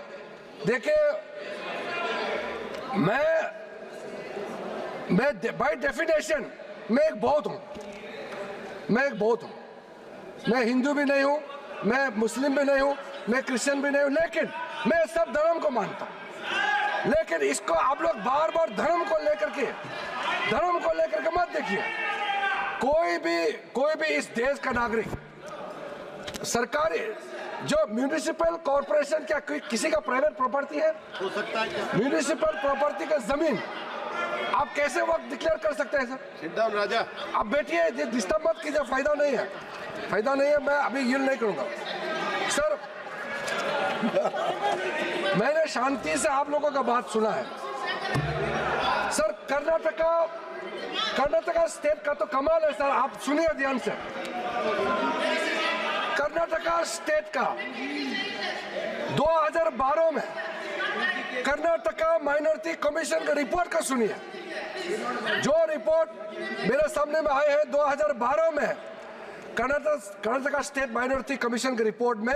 देखिए, मैं बाय डेफिनेशन मैं एक बौद्ध हूं, मैं हिंदू भी नहीं हूं, मैं मुस्लिम भी नहीं हूं, मैं क्रिश्चियन भी नहीं हूं, लेकिन मैं सब धर्म को मानता हूं। लेकिन इसको आप लोग बार बार धर्म को लेकर के मत देखिए। कोई भी इस देश का नागरिक, सरकारी जो म्युनिसिपल कॉर्पोरेशन क्या किसी का प्राइवेट प्रॉपर्टी है? हो सकता है। म्युनिसिपल प्रॉपर्टी का जमीन आप कैसे वक्त डिक्लेयर कर सकते हैं सर? राजा, आप बैठिए, डिस्टर्ब मत कीजिए, फायदा नहीं है। मैं अभी यील्ड नहीं करूंगा सर। मैंने शांति से आप लोगों का बात सुना है सर कर्नाटका स्टेट का तो कमाल है सर, आप सुनिए ध्यान से। कर्नाटका स्टेट का 2012 में कर्नाटका माइनॉरिटी कमीशन का रिपोर्ट का सुनिए। जो रिपोर्ट मेरे सामने में आए हैं 2012 में कर्नाटका स्टेट माइनॉरिटी कमीशन की रिपोर्ट में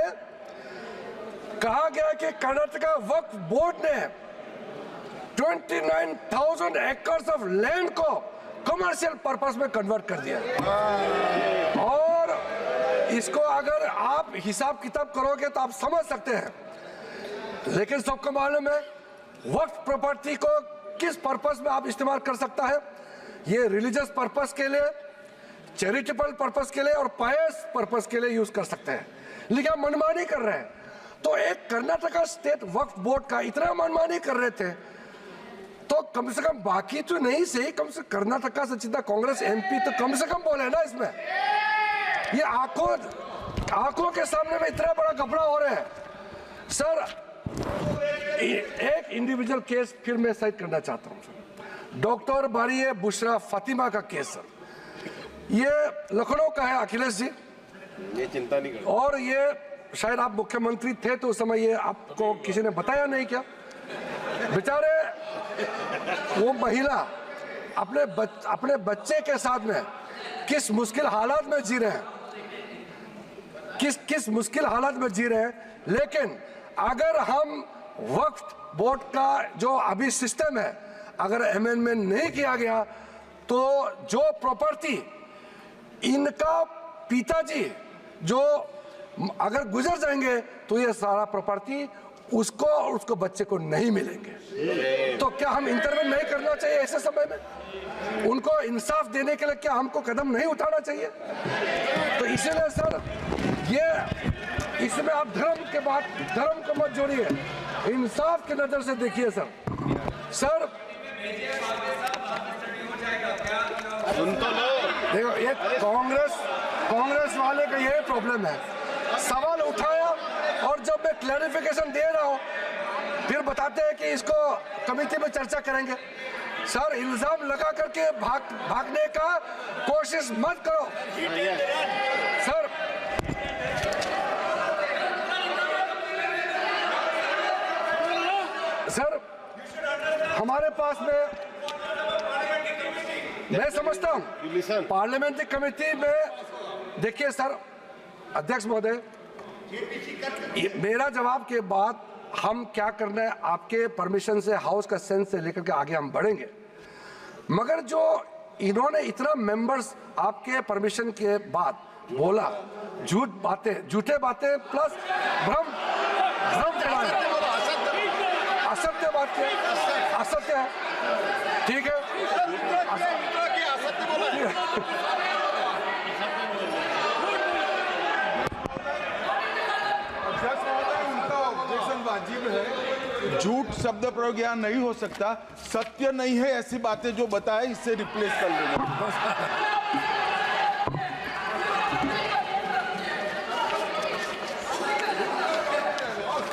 कहा गया कि कर्नाटका वक्फ बोर्ड ने 29,000 एकर्स ऑफ लैंड को कमर्शियल पर्पस में कन्वर्ट कर दिया। और इसको अगर आप हिसाब किताब करोगे तो आप समझ सकते हैं। लेकिन सबको मालूम है वक्फ प्रॉपर्टी को किस पर्पस में आप इस्तेमाल कर सकता है। ये रिलीजियस पर्पस के लिए, चैरिटेबल पर्पस के लिए और पायस पर्पस के लिए यूज कर सकते हैं, लेकिन आप मनमानी कर रहे हैं। तो एक कर्नाटका स्टेट वक्फ बोर्ड का इतना मनमानी कर रहे थे, तो कम से कम बाकी तो नहीं सही, कम से कर्नाटका से जितना कांग्रेस एमपी तो कम से कम बोले ना इसमें। ये आंखों के सामने में इतना बड़ा घपला हो रहा है सर। एक इंडिविजुअल केस फिर मैं साइड करना चाहता हूं सर, डॉक्टर बारिये बुशरा फातिमा का केस सर। ये लखनऊ का है अखिलेश जी, ये चिंता नहीं करो। और ये शायद आप मुख्यमंत्री थे तो उस समय ये आपको किसी ने बताया नहीं क्या? बेचारे वो महिला अपने बच्चे के साथ में किस मुश्किल हालात में जी रहे हैं, किस मुश्किल हालात में जी रहे हैं। लेकिन अगर हम वक्फ बोर्ड का जो अभी सिस्टम है अगर अमेंडमेंट नहीं किया गया तो जो प्रॉपर्टी इनका पिताजी जो अगर गुजर जाएंगे तो ये सारा प्रॉपर्टी उसको और उसको बच्चे को नहीं मिलेंगे। तो क्या हम इंटरवेन नहीं करना चाहिए ऐसे समय में? उनको इंसाफ देने के लिए क्या हमको कदम नहीं उठाना चाहिए? तो इसीलिए सर ये इसमें आप धर्म को मत जोड़िए, इंसाफ की नजर से देखिए सर। देखो ये कांग्रेस वाले का यही प्रॉब्लम है, सवाल उठाया और जब मैं क्लैरिफिकेशन दे रहा हूं फिर बताते हैं कि इसको कमेटी में चर्चा करेंगे। सर इल्जाम लगा करके भागने का कोशिश मत करो सर हमारे पास में मैं समझता हूं पार्लियामेंट्री कमेटी में देखिए सर अध्यक्ष महोदय, मेरा जवाब के बाद हम क्या करना है आपके परमिशन से हाउस का सेंस से लेकर के आगे हम बढ़ेंगे। मगर जो इन्होंने इतना मेंबर्स आपके परमिशन के बाद बोला, झूठे बातें प्लस भ्रम फैलाया, असत्य बात है, असत्य है, ठीक है। वाजिब है, झूठ शब्द प्रयोग यहाँ नहीं हो सकता, सत्य नहीं है ऐसी बातें जो बताए इससे रिप्लेस कर लेना।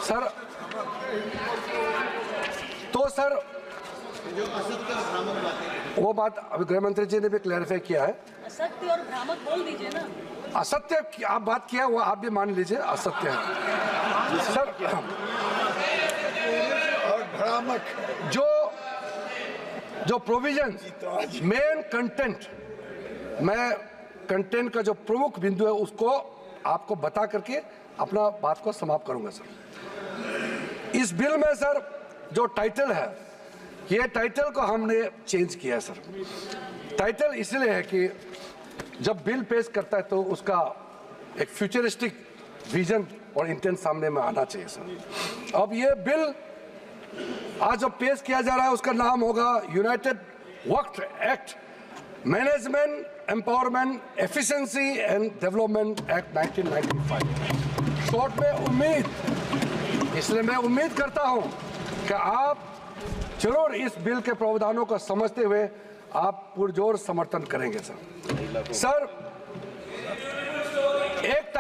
सर तो सर वो बात अभी गृह मंत्री जी ने भी क्लैरिफाई किया है। असत्य और भ्रामक बोल दीजिए ना। असत्य आप बात किया वो आप भी मान लीजिए असत्य है सर। और भ्रामक जो प्रोविजन मेन कंटेंट का जो प्रमुख बिंदु है उसको आपको बता करके अपना बात को समाप्त करूंगा सर। इस बिल में सर जो टाइटल है, ये टाइटल को हमने चेंज किया है सर। टाइटल इसलिए है कि जब बिल पेश करता है तो उसका एक फ्यूचरिस्टिक विजन और इंटेंट सामने में आना चाहिए सर। अब ये बिल आज जो पेश किया जा रहा है उसका नाम होगा United Waqf act management empowerment efficiency and development act 1995। Short में उम्मीद, इसलिए मैं उम्मीद करता हूं कि आप जरूर इस बिल के प्रावधानों को समझते हुए आप पुरजोर समर्थन करेंगे सर। सर एक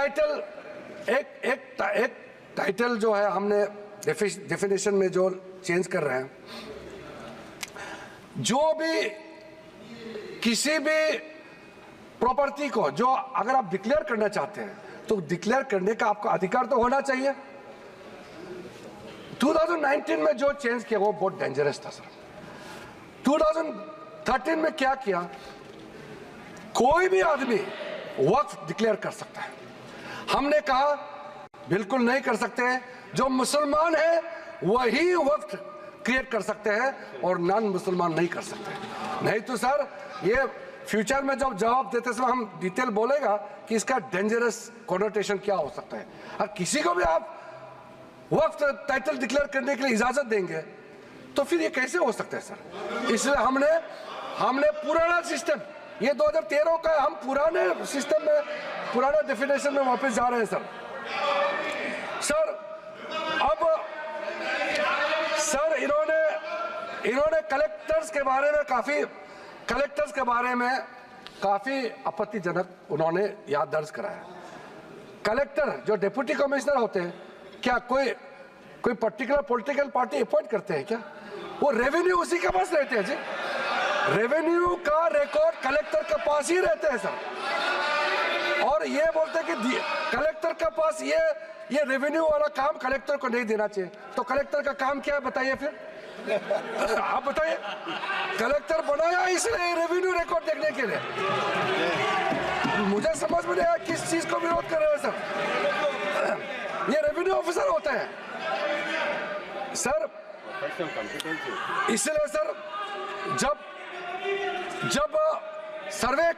टाइटल जो है हमने डेफिनेशन में जो चेंज कर रहे हैं, जो भी किसी भी प्रॉपर्टी को जो अगर आप डिक्लेयर करना चाहते हैं तो डिक्लेयर करने का आपका अधिकार तो होना चाहिए। 2019 में जो चेंज किया वो बहुत डेंजरस था सर। 2013 में क्या किया, कोई भी आदमी वक्फ डिक्लेयर कर सकता है। हमने कहा बिल्कुल नहीं कर सकते हैं, जो मुसलमान है वही वक्फ क्रिएट कर सकते हैं और नॉन मुसलमान नहीं कर सकते। नहीं तो सर ये फ्यूचर में जब जवाब देते समय हम डिटेल बोलेगा कि इसका डेंजरस कॉनोटेशन क्या हो सकता है। और किसी को भी आप वक्त टाइटल डिक्लेयर करने के लिए इजाजत देंगे तो फिर ये कैसे हो सकता है सर। इसलिए हमने पुराना सिस्टम, ये 2013 का हम पुराने सिस्टम में पुराना डेफिनेशन में वापस जा रहे हैं सर। अब सर इन्होंने कलेक्टर्स के बारे में काफी आपत्तिजनक उन्होंने याद दर्ज कराया। कलेक्टर जो डिप्टी कमिश्नर होते हैं, क्या कोई पर्टिकुलर पॉलिटिकल पार्टी अपॉइंट करते हैं क्या? वो रेवेन्यू उसी के पास रहते हैं जी। रेवेन्यू का रिकॉर्ड कलेक्टर के पास ही रहते हैं सर। और ये बोलते हैं कि कलेक्टर के पास ये रेवेन्यू वाला काम कलेक्टर को नहीं देना चाहिए। तो कलेक्टर का काम क्या है बताइए फिर? आप बताइए। कलेक्टर बनाया इसलिए रेवेन्यू रिकॉर्ड देखने के लिए। मुझे समझ में नहीं आया किस चीज को विरोध कर रहे हैं सर। ये रेवेन्यू ऑफिसर होते हैं सर। इसलिए सर जब सर्वे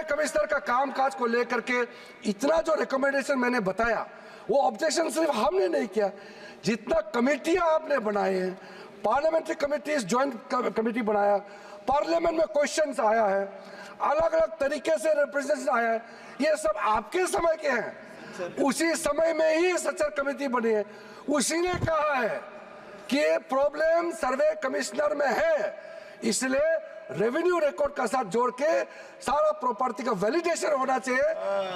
कमिश्नर का कामकाज को लेकर के इतना जो रिकमेंडेशन मैंने बताया, वो ऑब्जेक्शन सिर्फ हमने नहीं किया, जितना कमेटियां आपने बनाए हैं, पार्लियामेंट्री कमेटीज ज्वाइंट कमेटी बनाया, पार्लियामेंट में क्वेश्चंस आया है, अलग अलग तरीके से रिप्रेजेंटेशन आया है, ये सब आपके समय के हैं। उसी समय में ही सचर कमेटी बनी है। उसी ने कहा है कि प्रॉब्लम सर्वे कमिश्नर में है, इसलिए रेवेन्यू रिकॉर्ड का साथ जोड़ के सारा प्रॉपर्टी का वैलिडेशन होना चाहिए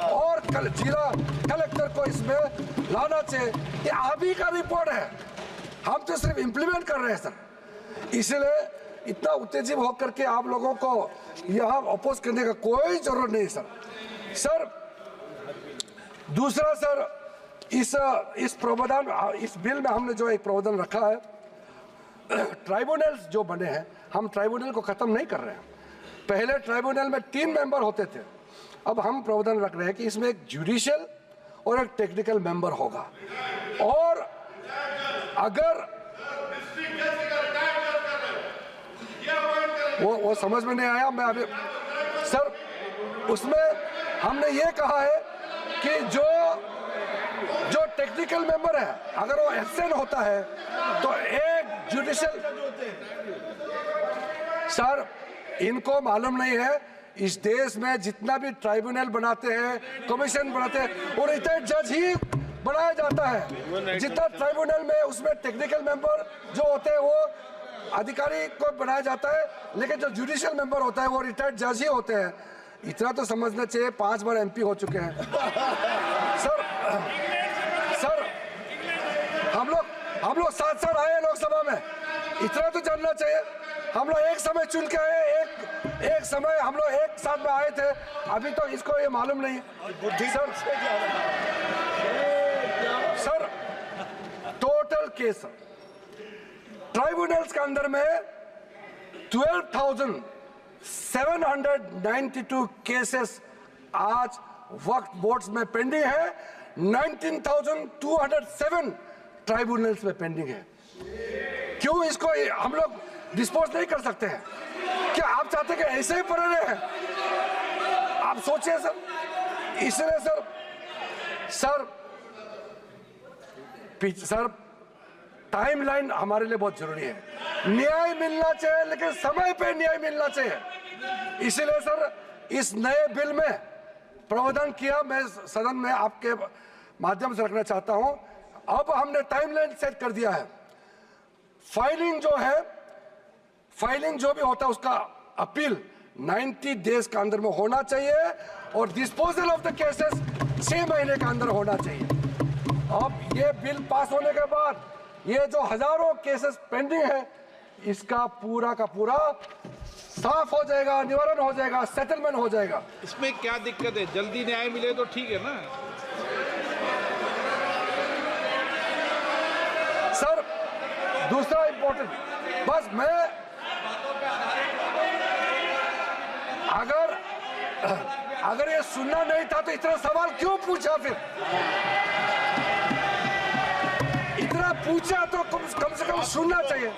और जिला कलेक्टर को इसमें लाना चाहिए। ये आप ही का रिपोर्ट है, हम तो सिर्फ इंप्लीमेंट कर रहे हैं सर। इसलिए इतना उत्तेजित होकर के आप लोगों को यहाँ अपोज करने का कोई जरूरत नहीं सर। दूसरा सर, इस प्रावधान, इस बिल में हमने जो एक प्रावधान रखा है, ट्राइब्यूनल्स जो बने हैं, हम ट्राइब्यूनल को खत्म नहीं कर रहे हैं। पहले ट्राइब्यूनल में 3 मेंबर होते थे, अब हम प्रावधान रख रहे हैं कि इसमें एक जुडिशियल और एक टेक्निकल मेंबर होगा। और अगर वो समझ में नहीं आया, मैं अभी सर उसमें हमने ये कहा है कि जो टेक्निकल मेंबर है अगर वो एब्सेंट होता है तो एक जुडिशियल, सर इनको मालूम नहीं है इस देश में जितना भी ट्राइब्यूनल बनाते हैं, कमीशन बनाते हैं, वो रिटायर्ड जज ही बनाया जाता है। जितना ट्राइब्यूनल में उसमें टेक्निकल मेंबर जो होते हैं वो अधिकारी को बनाया जाता है, लेकिन जो जुडिशियल मेंबर होता है वो रिटायर्ड जज ही होते हैं। इतना तो समझना चाहिए, 5 बार MP हो चुके हैं सर। हम लोग 7 साल आए लोकसभा में, इतना तो जानना चाहिए। हम लोग एक समय चुन के आए, एक समय हम लोग एक साथ में आए थे, अभी तो इसको ये मालूम नहीं सर। टोटल केस ट्राइब्यूनल्स के अंदर में 12,792 केसेस आज वक्फ बोर्ड्स में पेंडिंग है। 19,207 ट्राइब्यूनल्स में पेंडिंग है। क्यों इसको हम लोग डिस्पोज नहीं कर सकते हैं? क्या आप चाहते हैं कि ऐसे ही पड़े रहे? आप सोचिए सर। इसलिए सर टाइमलाइन हमारे लिए बहुत जरूरी है। न्याय मिलना चाहिए, लेकिन समय पे न्याय मिलना चाहिए। इसलिए सर इस नए बिल में प्रावधान किया, मैं सदन में आपके माध्यम से रखना चाहता हूं। अब हमने टाइमलाइन सेट कर दिया है। फाइलिंग जो भी होता है उसका अपील 90 डेज के अंदर में होना चाहिए और डिस्पोजल ऑफ द केसेस 6 महीने के अंदर होना चाहिए। अब ये बिल पास होने के बाद ये जो हजारों केसेस पेंडिंग है, इसका पूरा का पूरा साफ हो जाएगा, निवारण हो जाएगा, सेटलमेंट हो जाएगा। इसमें क्या दिक्कत है? जल्दी न्याय मिले तो ठीक है ना। सर दूसरा इंपॉर्टेंट, बस मैं अगर ये सुनना नहीं था तो इतना सवाल क्यों पूछा? फिर इतना पूछा तो कम से कम सुनना चाहिए।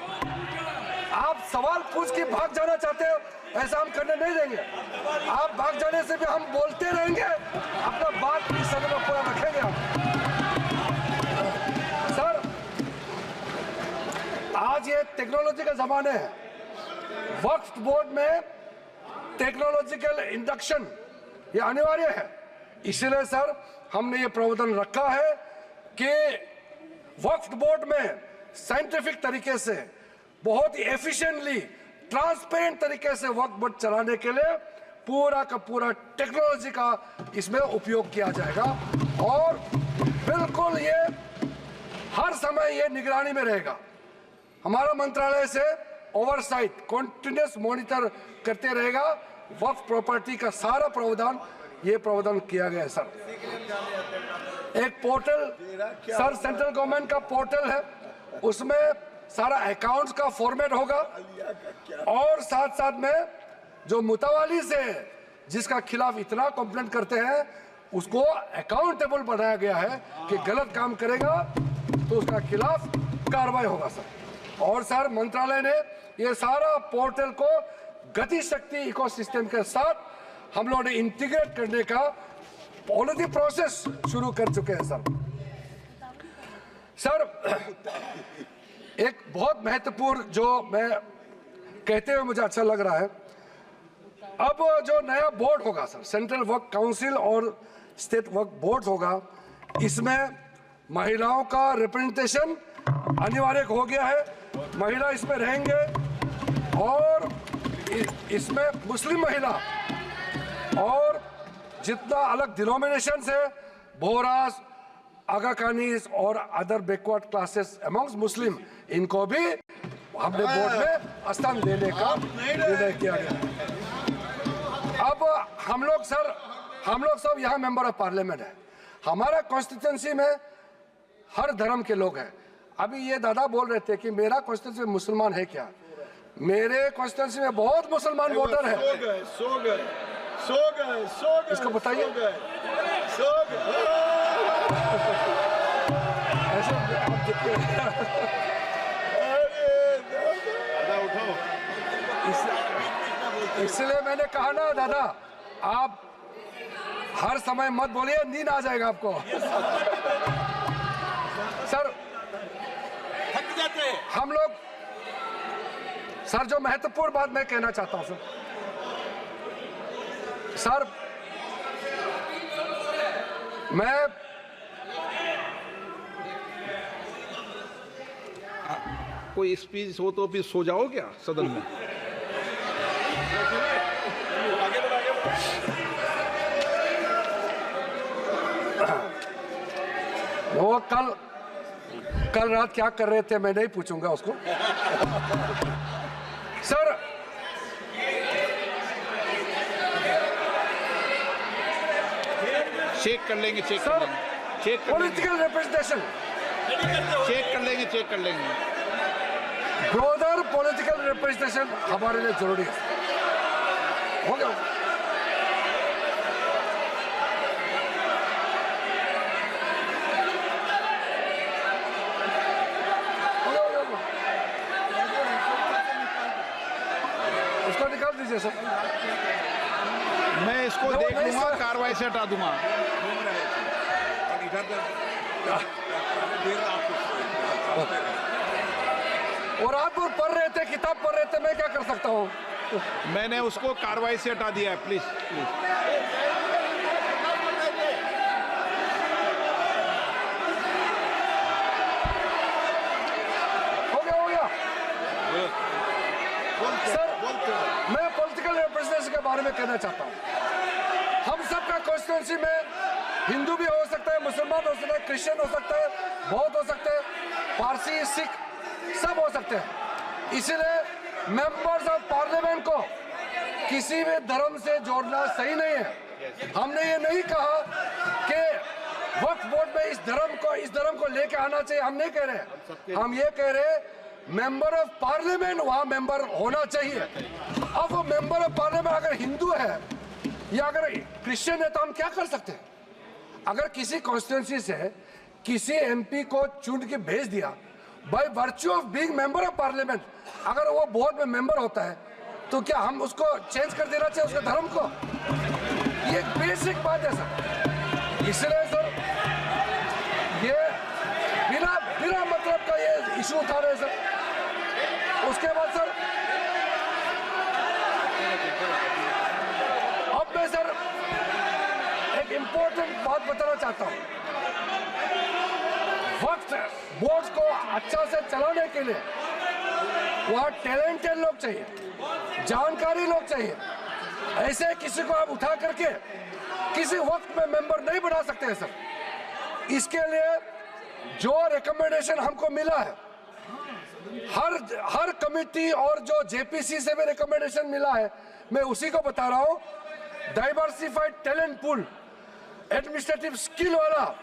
आप सवाल पूछ के भाग जाना चाहते हो, ऐसा हम करने नहीं देंगे। आप भाग जाने से भी हम बोलते रहेंगे, अपना बात इस सदन में पूरा रखेंगे हम। सर आज ये टेक्नोलॉजी का जमाना है, वक्फ बोर्ड में टेक्नोलॉजिकल इंडक्शन ये अनिवार्य है। इसलिए सर हमने ये प्रावधान रखा है कि वक्फ बोर्ड में साइंटिफिक तरीके से बहुत ही एफिशिएंटली ट्रांसपेरेंट तरीके से वक्फ बोर्ड चलाने के लिए पूरा का पूरा टेक्नोलॉजी का इसमें उपयोग किया जाएगा और बिल्कुल ये हर समय ये निगरानी में रहेगा। हमारा मंत्रालय से ओवरसाइट कंटिन्यूस मॉनिटर करते रहेगा। वक्फ प्रॉपर्टी का सारा प्रावधान ये प्रावधान किया गया है। सर एक पोर्टल सर सेंट्रल गवर्नमेंट का पोर्टल है, उसमें सारा अकाउंट्स का फॉर्मेट होगा और साथ साथ में जो मुतावाली से जिसका खिलाफ इतना कंप्लेंट करते हैं उसको अकाउंटेबल बनाया गया है कि गलत काम करेगा तो उसका खिलाफ कार्रवाई होगा। सर और सर मंत्रालय ने ये सारा पोर्टल को गति शक्ति इकोसिस्टम के साथ हम लोगों ने इंटीग्रेट करने का ऑलरेडी प्रोसेस शुरू कर चुके हैं। सर एक बहुत महत्वपूर्ण जो मैं कहते हुए मुझे अच्छा लग रहा है, अब जो नया बोर्ड होगा सर, सेंट्रल वर्क काउंसिल और स्टेट वर्क बोर्ड होगा, इसमें महिलाओं का रिप्रेजेंटेशन अनिवार्य हो गया है। महिला इसमें रहेंगे और इसमें मुस्लिम महिला और जितना अलग डिनोमिनेशन है, बोहरास, आगा खानीज और अदर बैकवर्ड क्लासेस अमंग्स मुस्लिम, इनको भी हमने बोर्ड में स्थान देने का निर्णय किया गया। अब हम लोग सब यहाँ मेंबर ऑफ पार्लियामेंट है। हमारा कॉन्स्टिट्यूंसी में हर धर्म के लोग हैं। अभी ये दादा बोल रहे थे कि मेरा कॉन्स्टिट्यूंसी में मुसलमान है क्या? मेरे कॉन्स्टिट्यूंसी में बहुत मुसलमान वोटर है। सो गए इसको बताइए। ऐसे आप इसलिए मैंने कहा ना दादा, आप हर समय मत बोलिए, नींद आ जाएगा आपको। सर थक जाते हैं हम लोग। सर जो महत्वपूर्ण बात मैं कहना चाहता हूं सर, मैं कोई स्पीच हो तो फिर सो जाओ क्या सदन में? वो कल रात क्या कर रहे थे मैं नहीं पूछूंगा उसको। सर चेक कर लेंगे पॉलिटिकल रिप्रेजेंटेशन चेक कर लेंगे। ब्रोदर पॉलिटिकल रिप्रेजेंटेशन हमारे लिए जरूरी है। हो गया उसको निकाल दीजिए सर। मैं इसको देख लूंगा, कार्रवाई से हटा दूंगा। और रात भर पढ़ रहे थे, किताब पढ़ रहे थे, मैं क्या कर सकता हूँ? मैंने उसको कार्रवाई से हटा दिया है। प्लीज हो गया सर। मैं पॉलिटिकल रिप्रेजेंटेशन के बारे में कहना चाहता हूँ। हम सबका कॉन्स्टिट्यूंसी में हिंदू भी हो सकता है, मुसलमान हो सकता है, क्रिश्चियन हो सकता है, बौद्ध हो सकते हैं, पारसी, सिख सब हो सकते हैं। इसलिए मेंबर्स ऑफ पार्लियामेंट को किसी भी धर्म से जोड़ना सही नहीं है। हमने ये नहीं कहा कि वक्फ बोर्ड में इस धर्म को लेके आना चाहिए, हम नहीं कह रहे। हम ये कह रहे मेंबर ऑफ पार्लियामेंट वहां मेंबर होना चाहिए। अब वो मेंबर ऑफ पार्लियामेंट अगर हिंदू है या अगर क्रिश्चियन है तो हम क्या कर सकते हैं? अगर किसी कॉन्स्टिट्यूंसी से किसी एमपी को चुन के भेज दिया by virtue of being member of parliament, अगर वो बोर्ड में मेंबर होता है तो क्या हम उसको चेंज कर देना चाहिए उसके धर्म को? ये एक बेसिक बात है सर। इसलिए सर ये बिना मतलब का ये इशू उठा रहे सर। उसके बाद सर अब मैं सर एक इंपॉर्टेंट बात बताना चाहता हूं। वक्त बोर्ड को अच्छा से चलाने के लिए वहां टैलेंटेड लोग चाहिए, जानकारी लोग चाहिए। ऐसे किसी को आप उठा करके किसी वक्त में मेंबर नहीं बना सकते हैं सर। इसके लिए जो रिकमेंडेशन हमको मिला है, हर कमिटी और जो जेपीसी से भी रिकमेंडेशन मिला है, मैं उसी को बता रहा हूं। Diversified talent pool, administrative skill वाला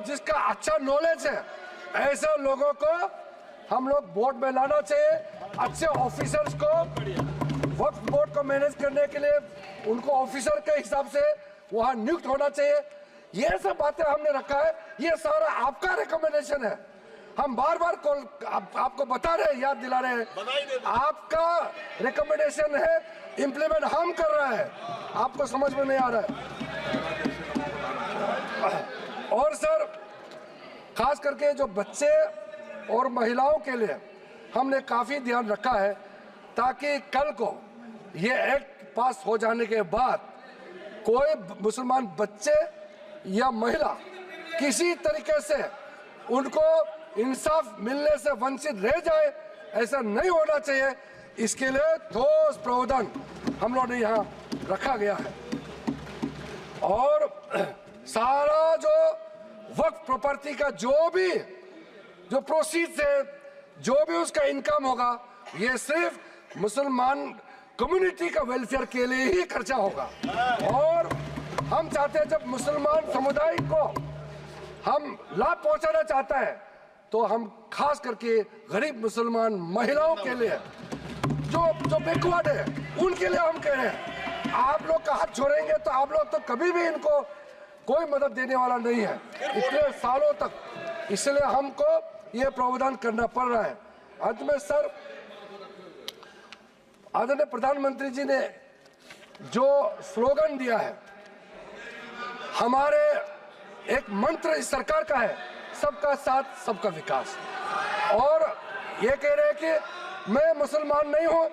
जिसका अच्छा नॉलेज है, ऐसे लोगों को हम लोग बोर्ड में लाना चाहिए। अच्छे ऑफिसर्स को वक्फ बोर्ड को मैनेज करने के लिए उनको ऑफिसर के हिसाब से वहां नियुक्त होना चाहिए। ये सब बातें हमने रखा है, ये सारा आपका रिकमेंडेशन है। हम बार बार आपको बता रहे हैं, याद दिला रहे हैं, आपका रिकमेंडेशन है, इंप्लीमेंट हम कर रहे हैं, आपको समझ में नहीं आ रहा है। और सर खास करके जो बच्चे और महिलाओं के लिए हमने काफी ध्यान रखा है, ताकि कल को ये एक्ट पास हो जाने के बाद कोई मुसलमान बच्चे या महिला किसी तरीके से उनको इंसाफ मिलने से वंचित रह जाए, ऐसा नहीं होना चाहिए। इसके लिए ठोस प्रावधान हम लोगों ने यहाँ रखा गया है। और सारा जो वक्फ प्रॉपर्टी का जो प्रोसीड्स है, जो भी उसका इनकम होगा, ये सिर्फ मुसलमान कम्युनिटी का वेलफेयर के लिए ही खर्चा होगा। और हम चाहते हैं जब मुसलमान समुदाय को हम लाभ पहुंचाना चाहता है तो हम खास करके गरीब मुसलमान महिलाओं के लिए जो बैकवर्ड है उनके लिए हम कह रहे हैं, आप लोग का हाथ छोड़ेंगे तो आप लोग तो कभी भी इनको कोई मदद देने वाला नहीं है इतने सालों तक। इसलिए हमको ये प्रावधान करना पड़ रहा है। अंत में सर, आदरणीय प्रधानमंत्री जी ने जो स्लोगन दिया है, हमारे एक मंत्र इस सरकार का है, सबका साथ सबका विकास। और ये कह रहे हैं कि मैं मुसलमान नहीं हूं,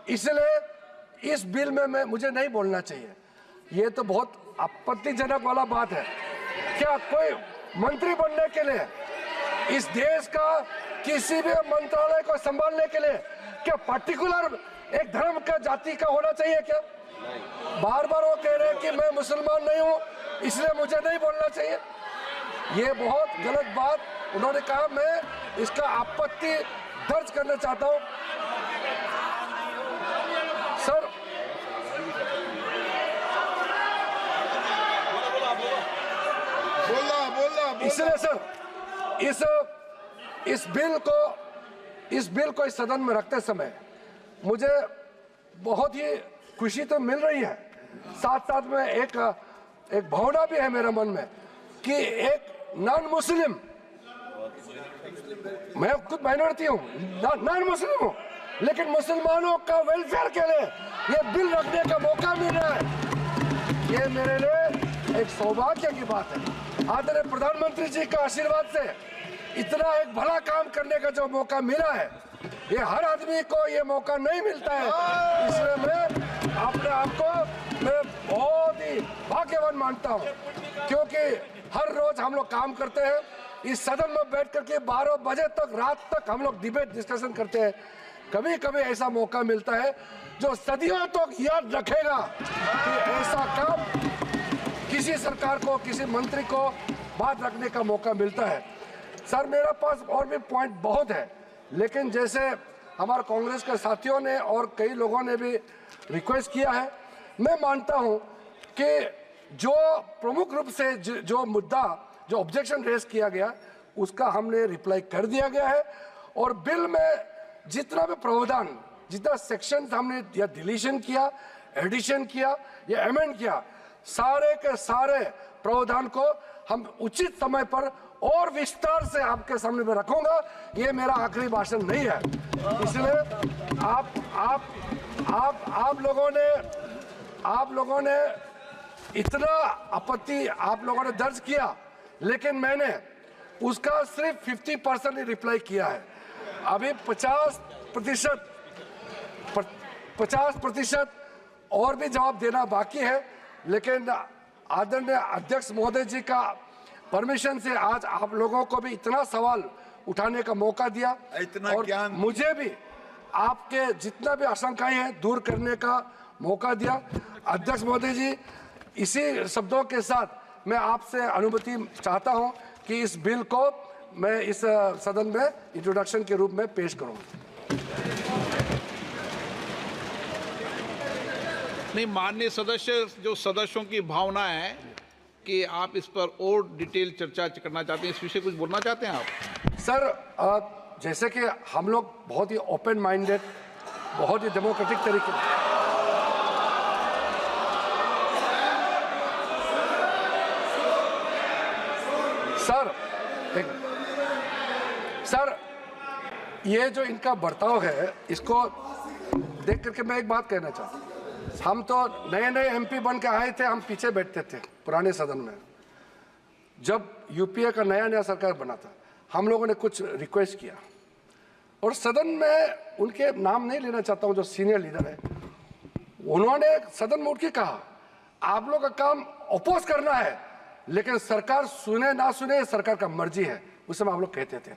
इसलिए इस बिल में मुझे नहीं बोलना चाहिए। ये तो बहुत आपत्तिजनक वाला बात है। क्या कोई मंत्री बनने के लिए, इस देश का किसी भी मंत्रालय को संभालने के लिए क्या पर्टिकुलर एक धर्म का जाति का होना चाहिए क्या? बार बार वो कह रहे हैं कि मैं मुसलमान नहीं हूं, इसलिए मुझे नहीं बोलना चाहिए। ये बहुत गलत बात उन्होंने कहा। मैं इसका आपत्ति दर्ज करना चाहता हूं। सर, इसलिए सर इस बिल को इस सदन में रखते समय मुझे बहुत ही खुशी तो मिल रही है, साथ साथ में एक भावना भी है मेरे मन में कि एक नॉन मुस्लिम, मैं खुद माइनॉरिटी हूँ, नॉन मुस्लिम हूँ, लेकिन मुसलमानों का वेलफेयर के लिए ये बिल रखने का मौका मिल रहा है। ये मेरे लिए एक सौभाग्य की बात है। आदरणीय प्रधानमंत्री जी का आशीर्वाद से इतना एक भला काम करने का जो मौका मिला है, ये हर आदमी को ये मौका नहीं मिलता है। इसलिए मैं अपने आप को मैं बहुत ही भाग्यवान मानता हूँ, क्योंकि हर रोज हम लोग काम करते हैं, इस सदन में बैठ करके 12 बजे तक, रात तक हम लोग डिबेट डिस्कशन करते हैं। कभी कभी ऐसा मौका मिलता है जो सदियों तक याद रखेगा कि ऐसा काम किसी किसी सरकार को, किसी मंत्री को बात रखने का मौका मिलता है। सर, मेरा पास और भी पॉइंट बहुत है, लेकिन जैसे हमारे कांग्रेस के साथियों ने और कई लोगों ने भी रिक्वेस्ट किया है, मैं मानता हूं कि जो प्रमुख रूप से जो मुद्दा, जो ऑब्जेक्शन रेज किया गया, उसका हमने रिप्लाई कर दिया गया है। और बिल में जितना भी प्रावधान, जितना सेक्शन हमने या डिलीशन किया, एडिशन किया या अमेंड किया, सारे के सारे प्रावधान को हम उचित समय पर और विस्तार से आपके सामने में रखूंगा। ये मेरा आखिरी भाषण नहीं है, इसलिए आप लोगों ने इतना आपत्ति आप लोगों ने दर्ज किया, लेकिन मैंने उसका सिर्फ 50% ही रिप्लाई किया है। अभी 50% और भी जवाब देना बाकी है, लेकिन आदरणीय अध्यक्ष महोदय जी का परमिशन से आज आप लोगों को भी इतना सवाल उठाने का मौका दिया, इतना और ज्ञान मुझे भी आपके जितना भी आशंकाएं हैं दूर करने का मौका दिया। अध्यक्ष महोदय जी, इसी शब्दों के साथ मैं आपसे अनुमति चाहता हूं कि इस बिल को मैं इस सदन में इंट्रोडक्शन के रूप में पेश करूं। नहीं, माननीय सदस्य, जो सदस्यों की भावना है कि आप इस पर और डिटेल चर्चा करना चाहते हैं, इस विषय कुछ बोलना चाहते हैं आप? सर, जैसे कि हम लोग बहुत ही ओपन माइंडेड, बहुत ही डेमोक्रेटिक तरीके सर, ये जो इनका बर्ताव है, इसको देख करके मैं एक बात कहना चाहता हूँ। हम तो नए नए एमपी बन के आए थे, हम पीछे बैठते थे पुराने सदन में। जब यूपीए का नया सरकार बना था, हम लोगों ने कुछ रिक्वेस्ट किया, और सदन में उनके नाम नहीं लेना चाहता हूं, जो सीनियर लीडर है, उन्होंने सदन में उठ के कहा, आप लोग का काम अपोज करना है, लेकिन सरकार सुने ना सुने सरकार का मर्जी है। उस समय आप लोग कहते थे।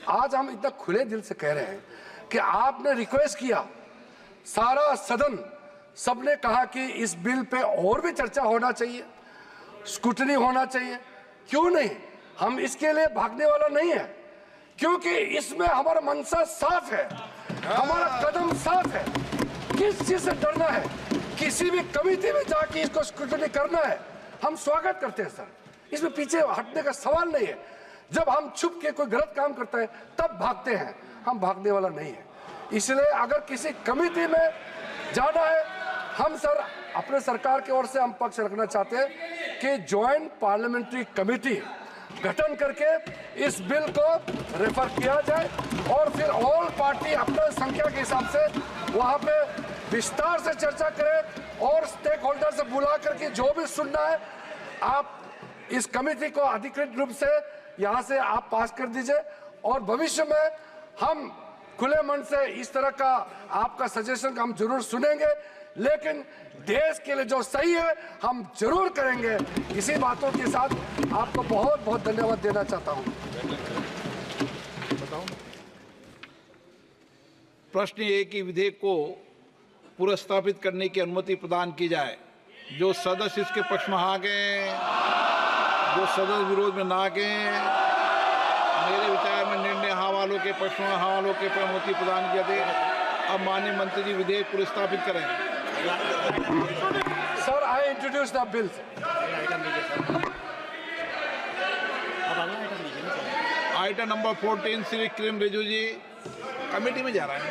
आज हम इतना खुले दिल से कह रहे हैं कि आपने रिक्वेस्ट किया, सारा सदन सबने कहा कि इस बिल पे और भी चर्चा होना चाहिए, स्क्रूटनी होना चाहिए। क्यों नहीं? हम इसके लिए भागने वाला नहीं है, क्योंकि इसमें हमारा मनसा साफ है, हमारा कदम साफ है। किस चीज से डरना है? किसी भी कमेटी में जाके इसको स्क्रूटनी करना है, हम स्वागत करते हैं सर, इसमें पीछे हटने का सवाल नहीं है। जब हम छुप के कोई गलत काम करता है तब भागते हैं, हम भागने वाला नहीं है। इसलिए अगर किसी कमेटी में जाना है, हम सर अपने सरकार की ओर से हम पक्ष रखना चाहते हैं कि ज्वाइंट पार्लियामेंट्री कमेटी गठन करके इस बिल को रेफर किया जाए, और फिर ऑल पार्टी अपने संख्या के हिसाब से वहां पे विस्तार से चर्चा करें, और स्टेक होल्डर से बुला करके जो भी सुनना है, आप इस कमेटी को अधिकृत रूप से यहाँ से आप पास कर दीजिए। और भविष्य में हम खुले मन से इस तरह का आपका सजेशन हम जरूर सुनेंगे, लेकिन देश के लिए जो सही है हम जरूर करेंगे। इसी बातों के साथ आपको बहुत बहुत धन्यवाद देना चाहता हूं। प्रश्न ये कि विधेयक को पुनर्स्थापित करने की अनुमति प्रदान की जाए। जो सदस्य इसके पक्ष में आ गए, जो सदस्य विरोध में ना गए, मेरे विचार में निर्णय हाँ वालों के पक्ष में, हाँ वालों के पर अनुमति प्रदान किया दे। अब माननीय मंत्री जी विधेयक पुनर्स्थापित करें। Sir, I introduce the bill. Item number 14 Shri Kiren Rijiju ji, committee में जा रहा है।